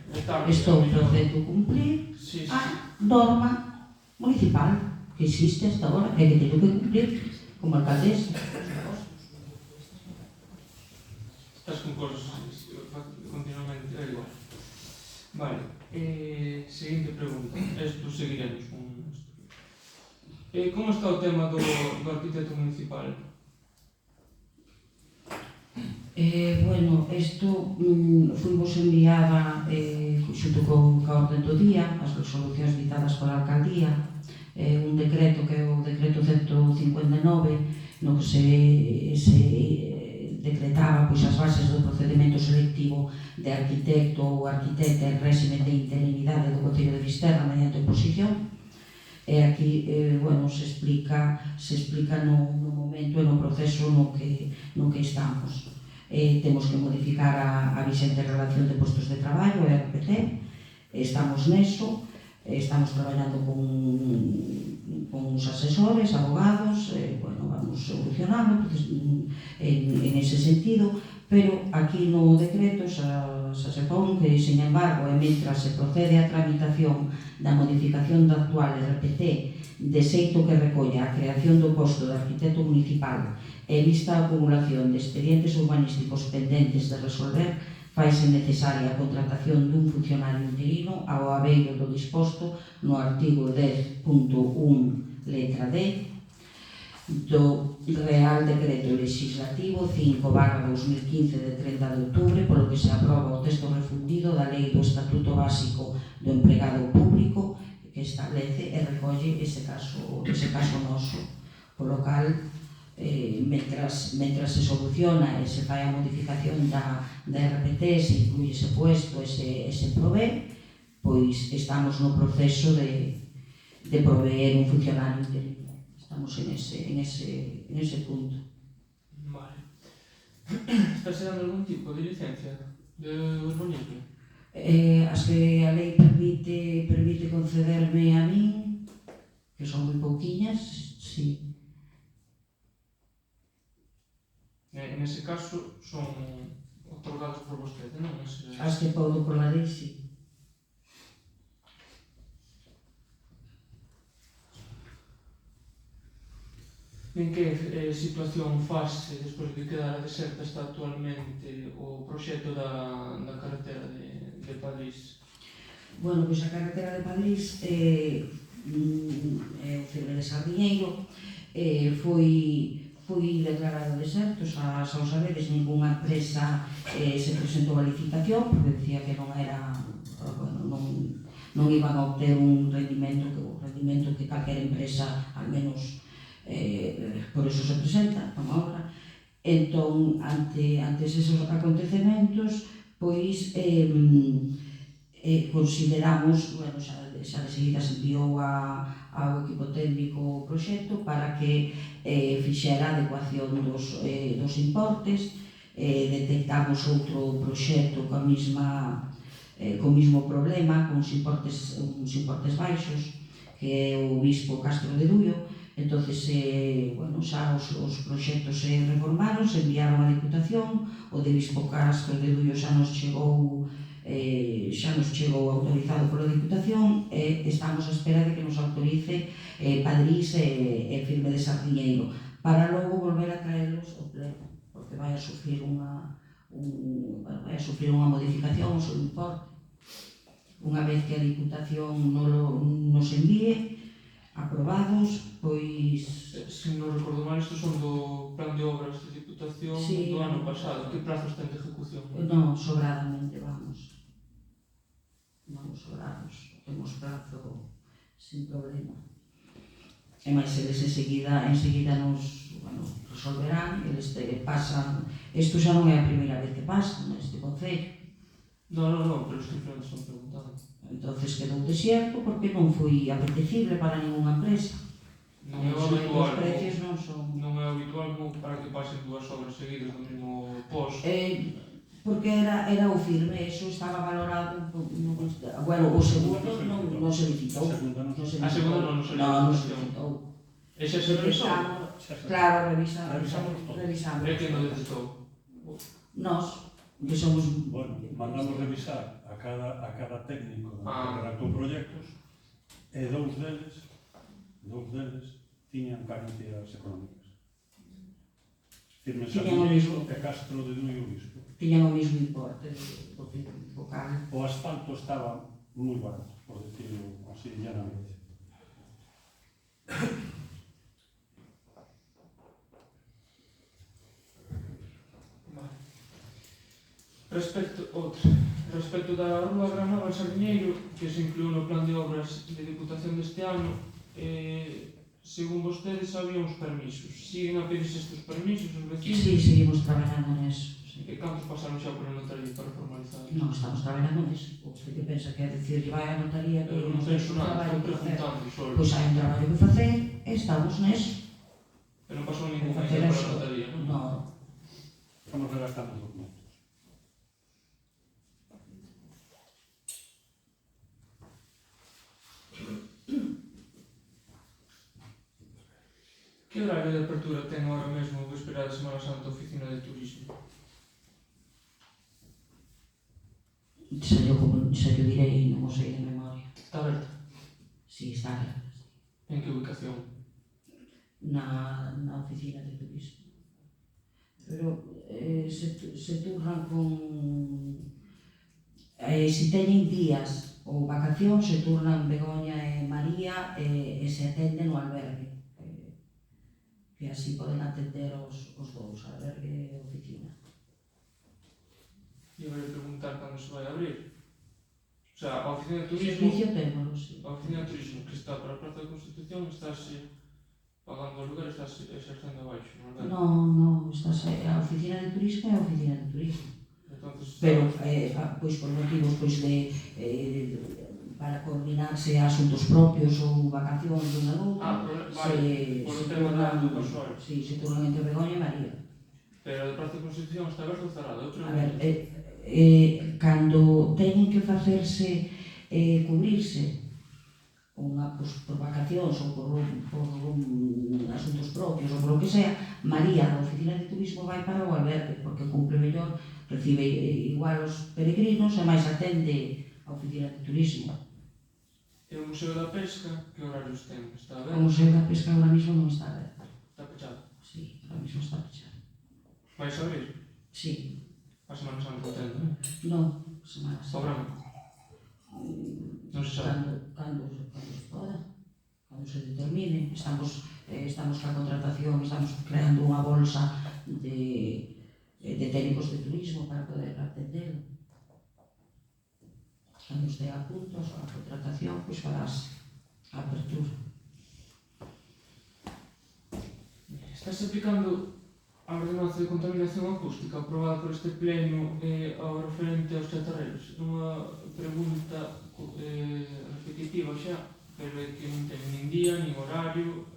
Estou facendo cumplir a norma municipal que existe hasta agora e que teño que cumplir como alcaldesa. Estás con cosas continuamente, é igual. Vale, seguinte pregunta. Isto seguiremos con isto. Como está o tema do arquitecto municipal? Bueno, isto fuimos enviada xunto ca orden do día, as resolucións ditadas pola alcaldía, un decreto que é o decreto 159, no que se decretaba pois as bases do procedimento selectivo de arquitecto ou arquitecta en réxime de interinidade do Concello de Fisterra mediante oposición. E aquí, bueno, se explica no momento e no proceso no que estamos. Temos que modificar a vixente relación de postos de traballo, a RPT, estamos neso, estamos traballando con uns asesores, abogados, bueno, vamos solucionando en ese sentido, pero aquí no decreto xa se pon que, sin embargo, e mentras se procede a tramitación da modificación da actual RPT de xeito que recolla a creación do posto de arquitecto municipal e vista a acumulación de expedientes urbanísticos pendentes de resolver, faise necesaria a contratación dun funcionario interino ao abeiro do disposto no artigo 10.1 letra D do Real Decreto Legislativo 5/2015 de 30 de outubro, polo que se aproba o texto refundido da Lei do Estatuto Básico do Empregado Público que establece e recolle ese caso noso, polo cal mentras se soluciona e se fai a modificación da RPT, se incluye ese puesto e se provee, pois estamos no proceso de proveer un funcionario interino. Estamos en ese punto. Vale. Estás dando algún tipo de licencia de urbanismo? As que a lei permite concederme a min, que son moi pouquiñas, sí. En ese caso son otorgados por vostede, non? As que podo por la lei, sí. En que situación fase, despois de quedar deserta, está actualmente o proxecto da carretera de Padrís? Bueno, pois a carretera de Padrís é o firme de Sardiñeiro, foi declarado deserto, xa o sabedes, ninguna empresa se presentou a licitación, porque decía que non era, bueno, non iban a obter un rendimento que calquera empresa, al menos, por eso se presenta unha obra. Entón, ante esos acontecementos, pois consideramos, bueno, xa de seguida se enviou ao equipo técnico o proxecto para que fixera a adecuación dos importes. Detectamos outro proxecto co mismo problema, con uns importes baixos, que é o Bispo Castro de Duio. Entonces, bueno, xa os proxectos se reformaron, se enviaron á Diputación, o de Bispo Castro de Duio xa nos chegou autorizado pola Diputación, e estamos a espera de que nos autorice Padrís e firme de Sardiñeiro, para logo volver a traerlos ao pleno, porque vai a sufrir unha modificación o seu importe. Unha vez que a Diputación nos envíe aprobados, pois... Se non recordo mal, estes son do plan de obras de Diputación do ano pasado. Que prazos ten de ejecución? Non, sobradamente vamos sobrados, temos prazo sin problema. E máis eles enseguida nos resolverán, eles pasan... Isto xa non é a primeira vez que pasa neste concello. Non, pero os que están preguntando. Entonces quedou desierto porque non foi apetecible para ninguna empresa. Non é habitual. Os precios non son... Non é habitual como para que pasen dúas obras seguidas do mesmo posto. Porque era o firme, eso estaba valorado, bueno, o segundo non se licitou. A segunda non se licitou. E xa se revisou? Claro, revisamos. E que non detectou? Nós, que somos... Bueno, mandamos revisar a cada técnico que redactou proxectos, e dous deles tiñan carencias económicas. Firme Sardiñeiro e Castro de Duio Bispo. Tiñan o mesmo importe vocal. O asfalto estaba moi barato, por decirlo así llanamente. Vale. Respecto da Rúa Granova en Sardiñeiro, que se incluiu no plan de obras de Diputación deste ano, según vostedes había uns permisos. Siguen a pedirse estes permisos os vecinos? Sí, seguimos traballando neso. E cantos pasaron xa por a notaría para formalizar? Non, estamos traballando neso. Usted que pensa que é dicir, vai a notaría que Non penso nada, estou preguntando só. Pois hai un traballo que facer e estamos neso. Pero non pasou ningún medio para a notaría, non? Non. Estamos redactando os documentos. Que horario de apertura ten agora mesmo o esperar a Semana Santa a Oficina de Turismo? Xa yo direi, non o sei de memoria. Está aberta? Sí, está aberta. En que ubicación? Na Oficina de Turismo. Pero se turnan con... se teñen días ou vacacións, se turnan Begoña e María e se atenden no albergue. Que así poden atender os dous, albergue e oficina. E vai preguntar cando se vai abrir. O sea, a Oficina de Turismo... Servicio témolo, sí. A Oficina de Turismo que está para a Praza da Constitución estás pagando o lugar, estás exercendo abaixo, non é? Non, a Oficina de Turismo é a Oficina de Turismo. Entonces, Pero, pois por motivos de para coordinarse asuntos propios ou vacacións dun a outro, Por o tema do persoal. se turnan entre Begoña e María. Pero o prazo de constitución está aberto ou cerrado? A ver, cando teñen que facerse cubrirse por vacacións ou por asuntos propios ou por o que sea, María da Oficina de Turismo vai para o albergue porque cumpre mellor, recibe igual os peregrinos e máis atende a Oficina de Turismo. E o Museo da Pesca, que horarios ten? Está aberto? O Museo da Pesca ahora mismo non está aberto. Está pechado? Sí, ahora mismo está pechado. Vais abrir? Sí. A Semana Santa entendo? Non, Semana O Santa. branco? Non se sabe. Cando se poda, cando se determine. Estamos ca contratación, estamos creando unha bolsa de técnicos de turismo para poder atendelo. Cando este a punto, a contratación, pois farás a apertura. Estás aplicando a ordenanza de contaminación acústica aprobada por este pleno ao referente aos chatarreros. Unha pregunta repetitiva xa, pero é que non ten nin día, nin horario.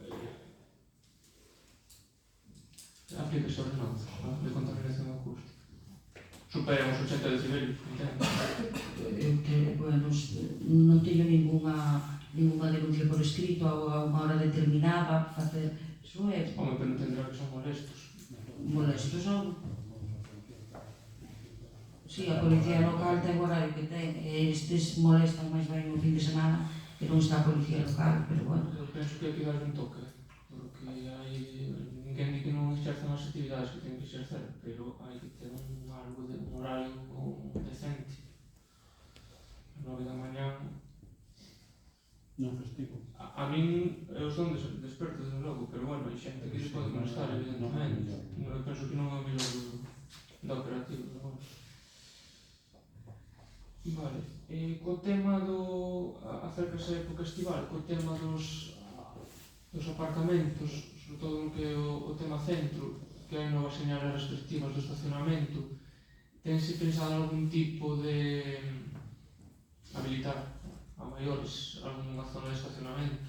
Aplica esa ordenanza de contaminación acústica. Supera uns 80 decibelios, entendo? Bueno, non teño ninguna denuncia por escrito a unha hora determinada para facer iso é. Home, pero entenderá que son molestos. Molestos son. Si, a policía local ten o horario que ten, e estes molestan máis ben no fin de semana que non está a policía local, pero bueno. Eu penso que hai que dar un toque, porque hai ninguén di que non exerzan as actividades que ten que exercer, pero hai que ter un horario decente. A 9 da mañá. Non festivo. A min eu son desperto, desde logo, pero bueno, hai xente que se pode molestar, evidentemente. Eu penso que non é o mellor do operativo, pero bueno. Vale, co tema acercase a época estival, co tema dos aparcamentos, sobre todo no que é o tema centro, que hai novas señales restrictivas do estacionamento, tense pensado algún tipo de habilitar a maiores algunha zona de estacionamento?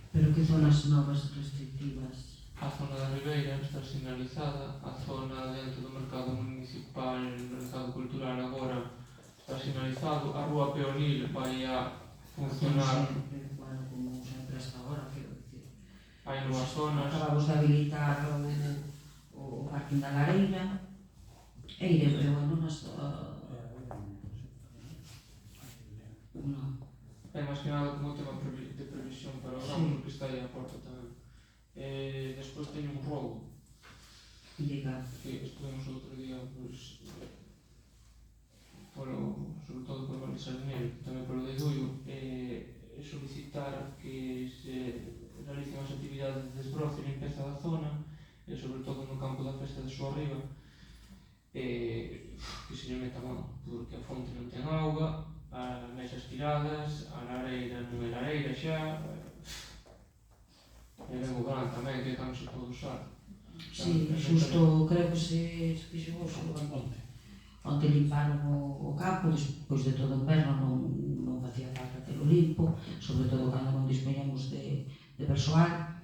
Pero que zonas novas restrictivas? A zona da Ribeira está sinalizada, a zona dentro do mercado municipal, no mercado cultural agora está sinalizado, a rúa Peonil vai a funcionar. Bueno, como sempre hasta agora, quero dicir. Hai novas zonas. Acabamos de habilitar o parking da Lareira e iremos, bueno, non. É máis que nada como tema de previsión para o verano, porque está aí a porta tamén. Despois teño un robo, Diga. que estuvemos outro día, pois, sobre todo por Vale Sardinero, tamén polo de Duio, solicitar que se realicen as actividades de desbroce e limpeza da zona, e sobre todo no campo da festa de Soarriba, que se lle meta mano, porque a fonte non ten auga, as mesas tiradas, a lareira non é lareira xa, e ben o gran tamén, que cando se pode usar. Sí, xusto, creo que se fixo onte limparon o campo, despois de todo o inverno non facía falta telo limpo, sobre todo cando non dispoñamos de persoal,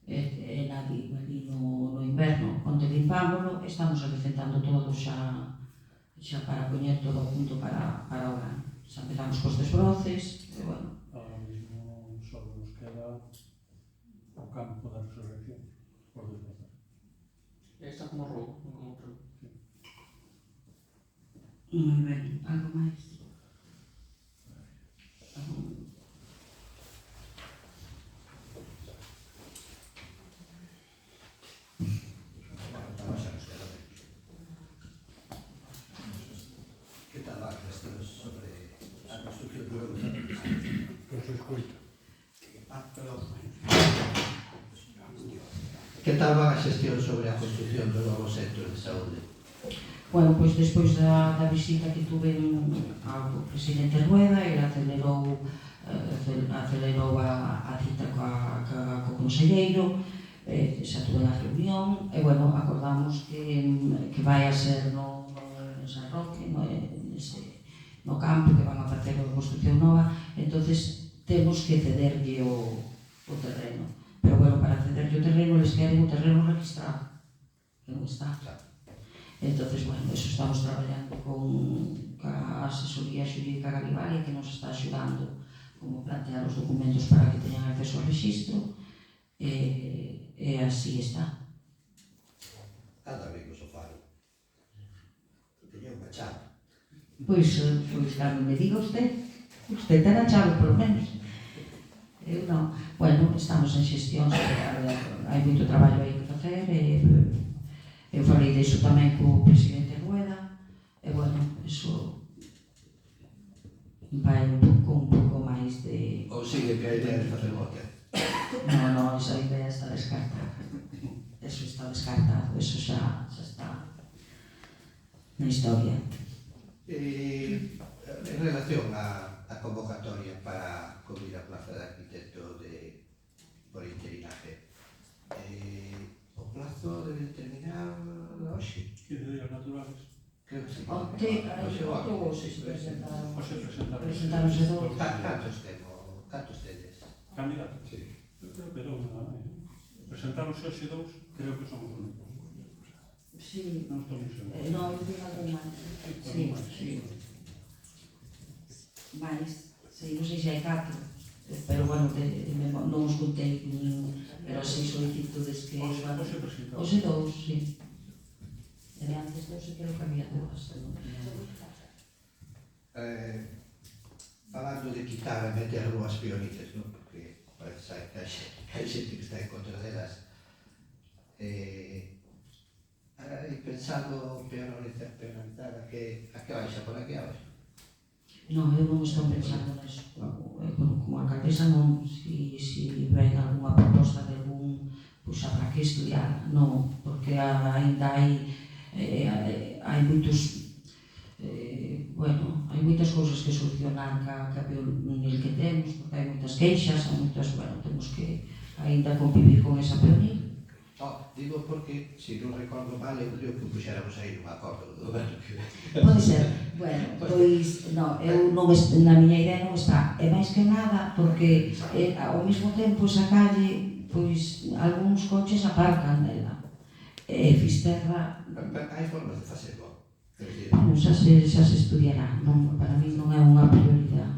e nadie ali no inverno, onte limpámoslo, estamos acrecentando todo xa para poñer todo a punto para o verano. Xa empezamos cos desbroces, e bueno. Ahora mismo só nos queda o campo da resurrección por desbrozar. Está como robo, non como robo. Moi ben, algo máis? Que tal va a cuestión sobre a construcción do novo centro? Pois o escoito. Que tal va a xestión sobre a construcción do novo centro de saúde? Bueno, pois despois da visita que tuve ao presidente Rueda, ele acelerou a cita co conselleiro, xa tuve a reunión, e bueno, acordamos que vai a ser no San Roque, no campo, que van a facer o construcción nova, entonces temos que cederlle o terreno. Pero bueno, para cederlle o terreno, les queren o terreno registrado, que non está. Entonces, bueno, eso estamos traballando con a asesoría xurídica Galivalia, que nos está axudando como plantear os documentos para que teñan acceso ao registro, e así está. Anda ben co sofaro. Teña unha chave. Pois cando me diga usted ten a chave, polo menos. Eu non. Bueno, estamos en xestión, hai moito traballo aí que facer, eu falei disso tamén co presidente Rueda, e bueno, iso vai un pouco máis de... Ou sigue que a idea de facer o hotel? Non, esa idea está descartada. Eso está descartado, eso xa está na historia. En relación a convocatoria para cubrir a plaza de arquitecto por interinaje, o plazo debe terminar hoxe? 15 días naturales. Creo que sí. Onte Hoxe se presentaron. Hoxe presentaron. Presentáronse dous. Cantos tedes? Candidatos. Sí. Eu creo que dous, presentaronse hoxe dous, creo que son os únicos. Sí. Non estou moi seguro. Non, eu digo algo máis. Sí. Mais, non sei se hai 4, pero bueno, non os contei, pero así solicitudes que... Hoxe presentaron. Hoxe dous, sí. E antes dous, creo que había dúas. Falando de quitar e meter rúas peonitas, non? Porque parece que hai xente que está en contra delas. Hai pensado penalizar a que baixa por aquí abaixo? Non, eu non estou pensando neso. Como alcaldesa non, si ven algunha proposta de algún, pois habrá que estudiar, non, porque ainda hai moitos, bueno, hai moitas cousas que solucionar ca peonil que temos, porque hai moitas queixas, hai moitas, bueno, temos que ainda convivir con esa peonil. Digo porque, se non recordo mal, eu creo que puxéramos aí un acordo do goberno que Pode ser, bueno, pois, non, eu non, na miña idea non está, e máis que nada, porque ao mesmo tempo esa calle, pois, algúns coches aparcan nela, e Fisterra, hai formas de facelo. bueno, xa se estudiará, non, para mí non é unha prioridade.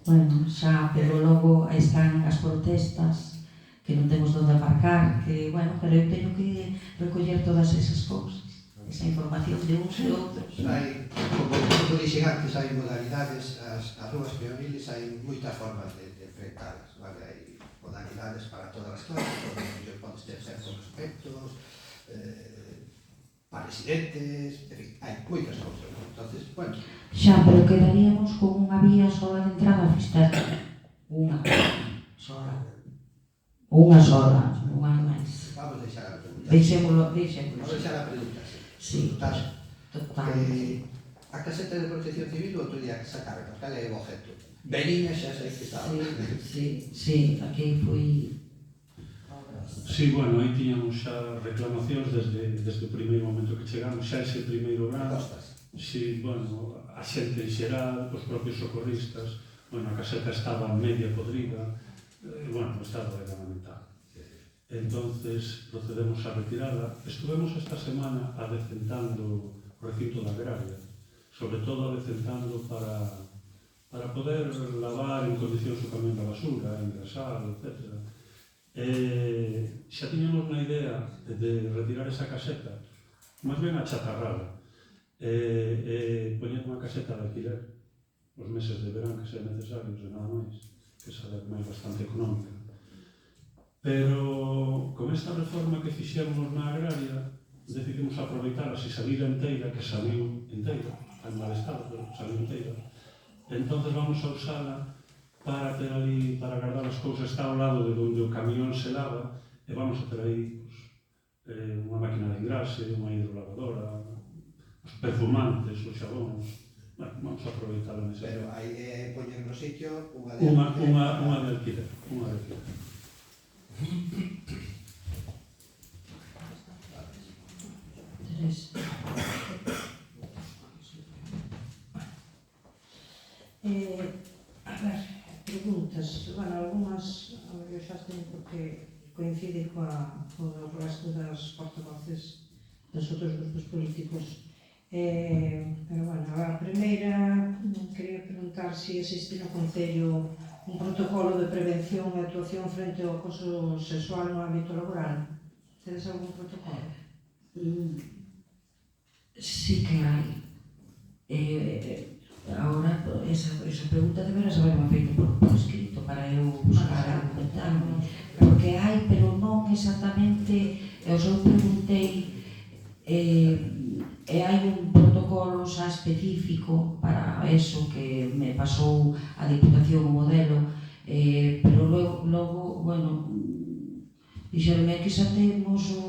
Bueno, xa, pero logo están as protestas, que non temos onde aparcar, que, bueno, pero eu teño que recoller todas esas cousas, esa información de uns e outros. Hai, como dixen antes, hai modalidades, as rúas peoniles hai moitas formas de enfrentalas, vale? Hai modalidades para todas as clases, podes ter certos aspectos, para residentes, en fin, hai moitas cousas, ¿no? Entonces, bueno. Xa, pero quedaríamos con unha vía sola de entrada a Fisterra. Unha sola, non hai máis. Vamos deixar a pregunta. Deixémolo. Vamos deixar a pregunta, Sí, Total. total. A caseta de protección civil outro día que sacaron, cal é o objeto? Beniña xa sei que estaba. Sí, aquí foi... Sí, bueno, aí tiñamos xa reclamacións desde o primeiro momento que chegamos, xa ese primeiro grado. Costas. Sí, bueno, a xente en xeral, os propios socorristas, bueno, a caseta estaba media podrida, bueno, o estado era lamentable. Entonces procedemos a retirada. Estuvemos esta semana adecentando o recinto da agraria, sobre todo adecentando para poder lavar en condicións o camión da basura, engrasar, etc. Xa tiñamos na idea de retirar esa caseta, máis ben achatarrala, poñer unha caseta de alquiler os meses de verán que sean necesarios e nada máis, que sale máis bastante económica. Pero con esta reforma que fixemos na agraria decidimos aproveitar se salir enteira, que saliu enteira, en mal estado, pero saliu enteira. Entonces vamos a usala para ter ali, para guardar as cousas, está ao lado de onde o camión se lava, e vamos a ter aí unha máquina de engrase, unha hidrolavadora, os perfumantes, os xabóns. Bueno, vamos a aproveitarlo nese. Pero hai poñer no sitio unha de alquiler. Unha de alquiler. A ver, preguntas. Bueno, algunhas eu xa teño porque coincide co resto das portavoces dos outros grupos políticos. Pero, bueno, a primeira quería preguntar se existe no Concello un protocolo de prevención e actuación frente ao acoso sexual no ámbito laboral. Tedes algún protocolo? Sí que hai. Ahora, esa pregunta deberás haberme feito por escrito para eu buscar argumentarme. Porque hai, pero non exactamente, eu só preguntei, e hai un protocolo xa específico para eso que me pasou a Diputación o modelo, pero logo, bueno, dixeronme que xa temos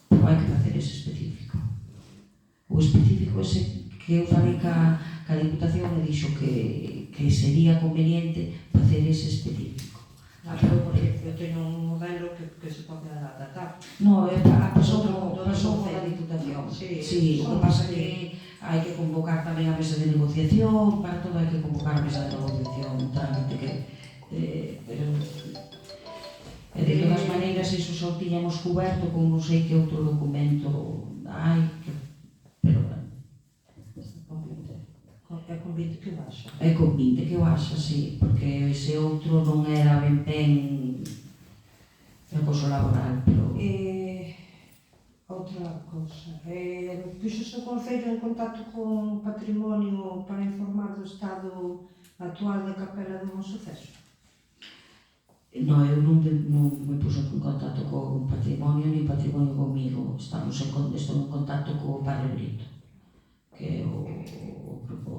pero hai que facer ese específico. O específico ese que eu falei ca Diputación me dixo que sería conveniente facer ese específico. Pero porque eu teño un modelo que se pode adaptar. No, pasou da Diputación. Sí, o que pasa que hai que convocar tamén a mesa de negociación, para todo hai que convocar a mesa de negociación, un trámite que... pero... de todas maneiras, iso só tiñamos cuberto con non sei que outro documento hai, pero bueno. É con 20 que baixa. É con 20 que baixa, sí, porque ese outro non era ben acoso laboral, pero... Outra cousa. Puxose o Concello en contacto con Patrimonio para informar do estado actual da Capela do Bom Suceso? No, eu non me puxo en contacto con Patrimonio ni Patrimonio comigo. Estou en contacto co Padre Brito, que é o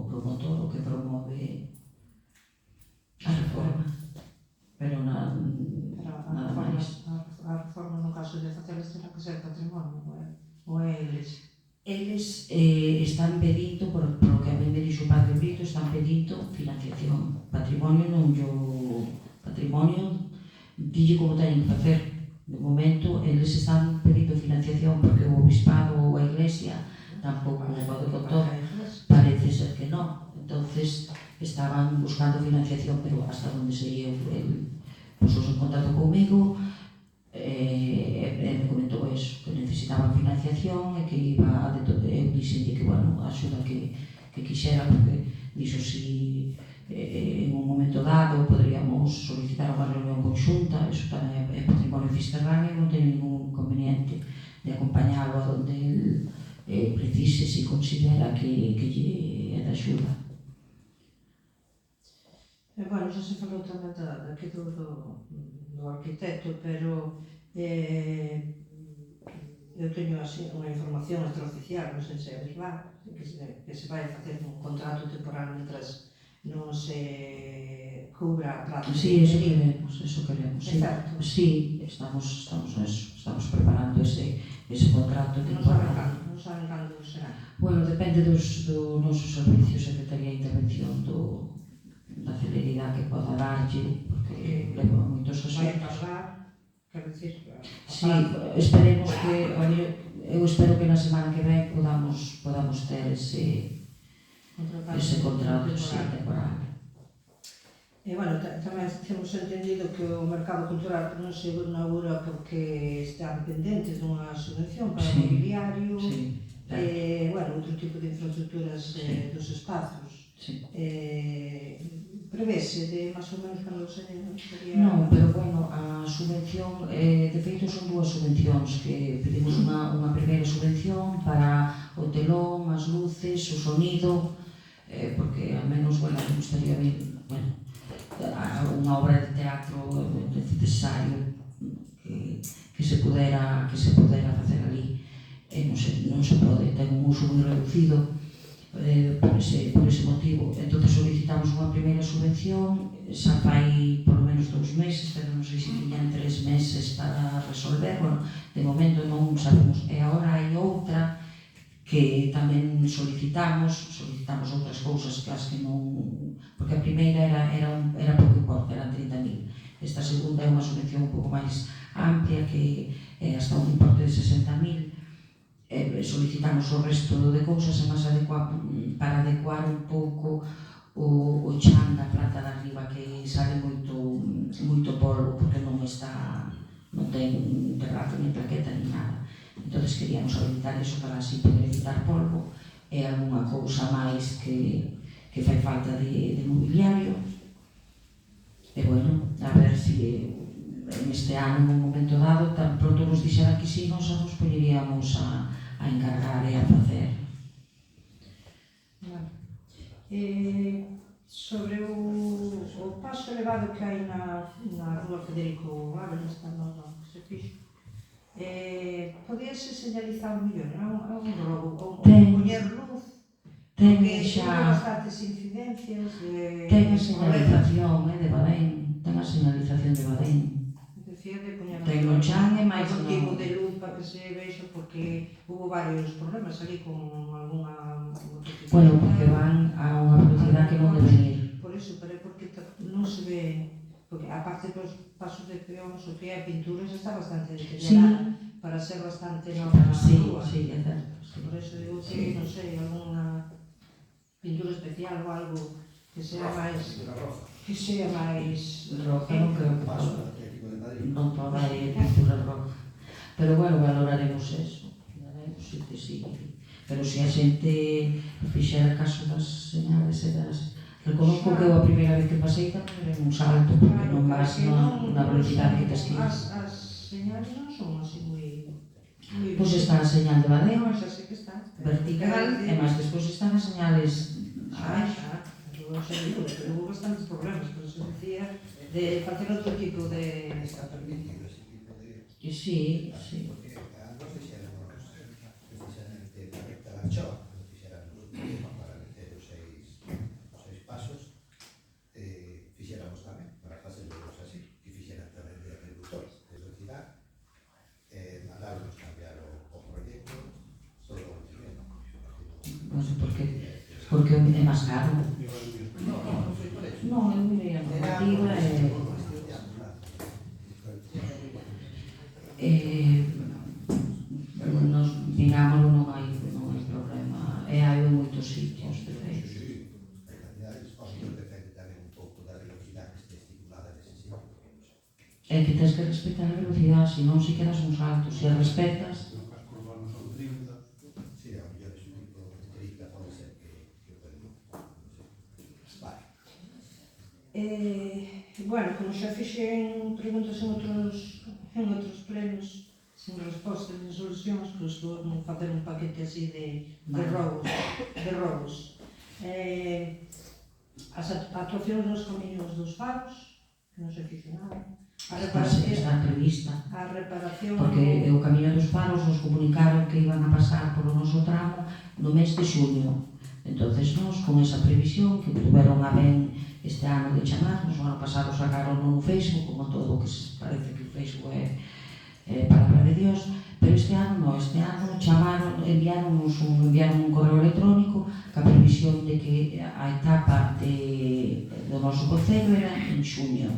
promotor, o que promove a reforma. Pero nada máis. A reforma, no caso de facelas, terá que ser Patrimonio, ou é a Iglesia? Eles están pedindo, por lo que a mí me dixo o Padre Brito, están pedindo financiación. Patrimonio non Patrimonio dille como teñen que facer. De momento, eles están pedindo financiación porque o Obispado ou a Iglesia tampouco pode con todo. Parece ser que non. Entonces, estaban buscando financiación, pero hasta onde sei eu, puxos en contacto comigo e me comentou eso, que necesitaban financiación e que iba eu dixenlle que, bueno, a axuda que quixera, porque dixo si en un momento dado poderíamos solicitar unha reunión conxunta, eso tamén é patrimonio fisterráneo, non teño ningún inconveniente de acompañalo a donde el precise, se considera que lle é de axuda. Bueno, xa se falou tamén daqui do arquitecto, pero eu teño así unha información extraoficial, non sei se é verdad, que se vai facer un contrato temporal mentras non se cubra a praza. Sí, eso queremos. É certo? Sí, estamos neso, estamos preparando ese contrato temporal. Non saben cando será? Bueno, depende do noso servicio, Secretaría de Intervención, da celeridade que poda darlle, porque leva moitos asuntos. Vai tardar, quero dicir... Sí, esperemos que, eu espero que na semana que ven podamos ter ese contrato temporal. Bueno, tamén temos entendido que o mercado cultural non se inaugura porque están pendentes dunha subvención para o mobiliario, bueno, outro tipo de infraestructuras dos espazos. Prevese de máis ou menos cando sería... Non, pero bueno, a subvención, de feito son dúas subvencións, que pedimos unha primeira subvención para o telón, as luces, o sonido, porque al menos, bueno, me gustaría ver, bueno, unha obra de teatro necesario que se pudera facer ali, non se pode, ten un uso moi reducido por ese motivo. Entón solicitamos unha primeira subvención, xa fai polo menos 2 meses, pero non sei se tiñan 3 meses para resolver, bueno, de momento non sabemos. E agora hai outra que tamén solicitamos outras cousas que as que non... Porque a primeira era pouco importe, eran 30.000. Esta segunda é unha subvención un pouco máis amplia, que é hasta un importe de 60.000. solicitamos o resto de cousas e máis para adecuar un pouco o chan da planta de arriba, que sale moito polvo porque non ten terrazo ni plaqueta ni nada. Entonces queríamos habilitar eso para así poder evitar polvo e algunha cousa máis que fai falta de mobiliario. E bueno, a ver se neste ano, en un momento dado, tan pronto nos dixeran que sí, nos poñeríamos a encargar e a facer. Sobre o paso elevado que hai na rúa Federico Ávila, esta nova que se fixo, podíase señalizar mellor, é un robo, ou poñer luz, porque Xa bastantes incidencias ten a señalización de Badén, ten a señalización de Badén. Decía de poñer Ten o chan e máis un no... tipo de luz para que se vexa, porque hubo varios problemas ali con alguna... Bueno, porque van a unha velocidade que non deben ir. Por iso, pero é porque non se ve... Porque aparte dos pasos de peóns, o que é a pintura xa está bastante deteriorada, para ser bastante nova na rúa. Sí, é certo. Por iso digo que, non sei, alguna pintura especial ou algo que sea máis... Que sea máis... Roja non creo que Paso do Atlético de Madrid. non toda a pintura roja. Pero bueno, valoraremos eso. Valoraremos que sí. Pero se a xente fixera caso das señales e das... Reconozco que eu a primeira vez que pasei tamén era un salto, porque non vas na velocidade que tes que ir. As señales non son así moi... Pois está a señal de Badén, Non, xa sei que está. vertical, e máis despois están as señales abaixo. Non sei, pero hubo bastantes problemas, por eso decía de facer outro tipo de... Está permitido ese tipo de... Que sí, sí. Porque nos fixéramos precisamente na recta da Anchoa, nos fixéramos para meter os seis pasos, fixéramos tamén para facerlos así, e fixeran tamén de reductor de velocidade, mandáronos cambiar o proxecto, todo o dinero. Non sei por qué. Porque é máis caro. Non foi por eso. Non, eu mirei a normativa nos mirámoslo, non hai problema. E hai moitos sitios, de feito. A cantidades, o mellor depende tamén un pouco da velocidade que este estipulada nese sitio. É que tens que respetar a velocidade, senón si quedas un salto. Se a respetas, No casco urbano son 30. Sí, a mellor é un tipo de 30, pode ser que pueden, vale. Bueno, como xa fixen preguntas en outros plenos sin respostas ni solucións, pois vou facer un paquete así de roubos. As actuacións nos camiños dos faros, que non se fixo nada. está prevista. A reparación... Porque o Camiño dos Faros nos comunicaron que iban a pasar polo noso tramo no mes de xuño. Entonces, nos, con esa previsión que tuveron a ben este ano de chamarnos, o ano pasado sacaron no Facebook, como todo o que parece que o Facebook é palabra de Dios, pero este ano chamaron, enviaron un correo electrónico ca previsión de que a etapa do noso concello era en xuño.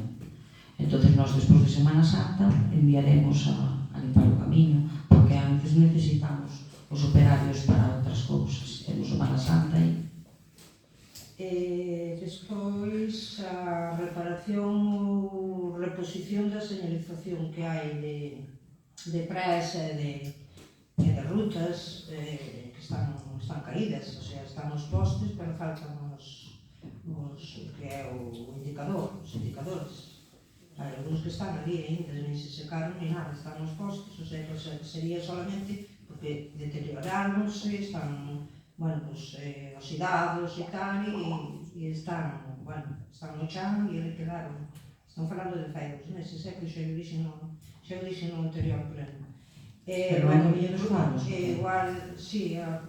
Entonces, nós, despois de Semana Santa, enviaremos a limpar o camiño, porque antes necesitamos os operarios para outras cousas. Temos Semana Santa aí. Despois, a reparación ou reposición da señalización que hai de prés e de rutas que están caídas, o sea, están os postes, pero faltan os que é o indicador, os indicadores. Hai algúns que están ali ainda, nem se secaron ni nada, están os postes, o sea, que sería solamente porque deterioráronse, están, bueno, pues, oxidados e tal, e están no chan e ali quedaron. Están falando de feiros, nese século xa o dixen no anterior pleno. Pero a Camiño dos Faros? Igual, sí, a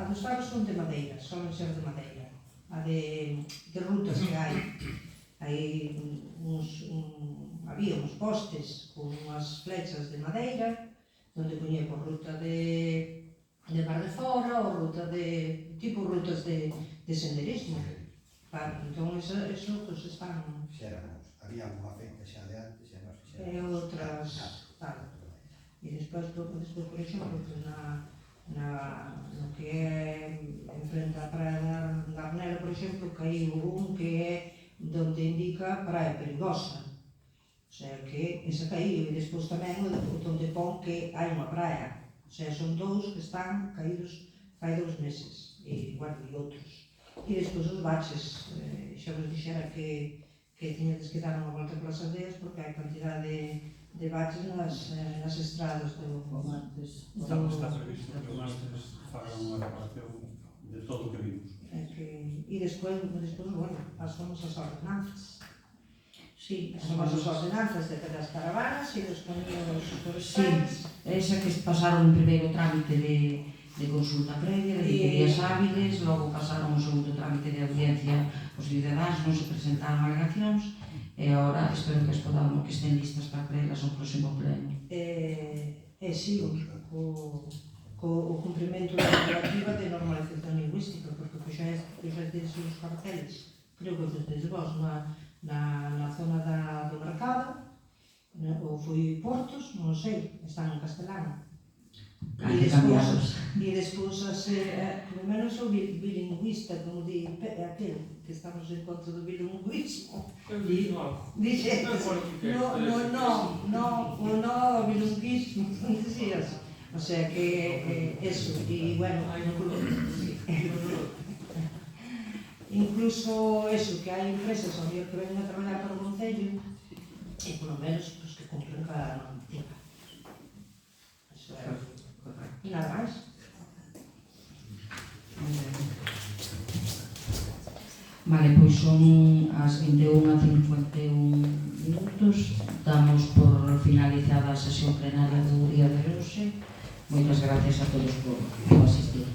dos faros son de madeira, son ser de madeira. A de rutas que hai. Había uns postes con unhas flechas de madeira, onde poñía por ruta de Mar de Fora ou ruta tipo rutas de senderismo. Claro, entón eso pues están... Había unha feita xa de antes e nós outras... E despois, por exemplo, no que é enfrente á praia da Arnela, por exemplo, caiu un que é donde indica praia perigosa. O sea que ese caiu, e despois tamén o donde pon que hai unha praia. O sea, son dous que están caídos fai 2 meses, e outros. E despois os baches, xa vos dixera que tiñedes que dar unha volta polas aldeas porque hai cantidade de baches nas estradas do Martes. Está previsto que o Martes faga unha reparación de todo o que vimos. E despois, bueno, as famosas ordenanzas. Sí, As famosas ordenanzas das caravanas e dos camiños sí, esa que pasaron en primeiro trámite de consulta previa, de 20 días hábiles, logo pasaron o segundo trámite de audiencia os cidadáns, non se presentaron alegacións, e agora espero que estén listas para crelas ao próximo pleno. Sí, co cumprimento da normativa de normalización lingüística, porque puxedes os carteles, creo que desde vos, na zona do mercado, ou foi Portos, non sei, están en castelano. Hai que cambiarlos. E despois, pelo menos o bilingüista, como di aquel, que estamos en contra do bilingüismo. Dixe, no bilingüismo, dicías. O sea que eso, e bueno, incluso eso, que hai empresas que venen a traballar para o Concello e polo menos que cumplen cada normativa. Eso é. E nada máis. Vale, pois son as 21:51 minutos. Damos por finalizada a sesión plenaria do día de hoxe. Moitas gracias a todos por asistir.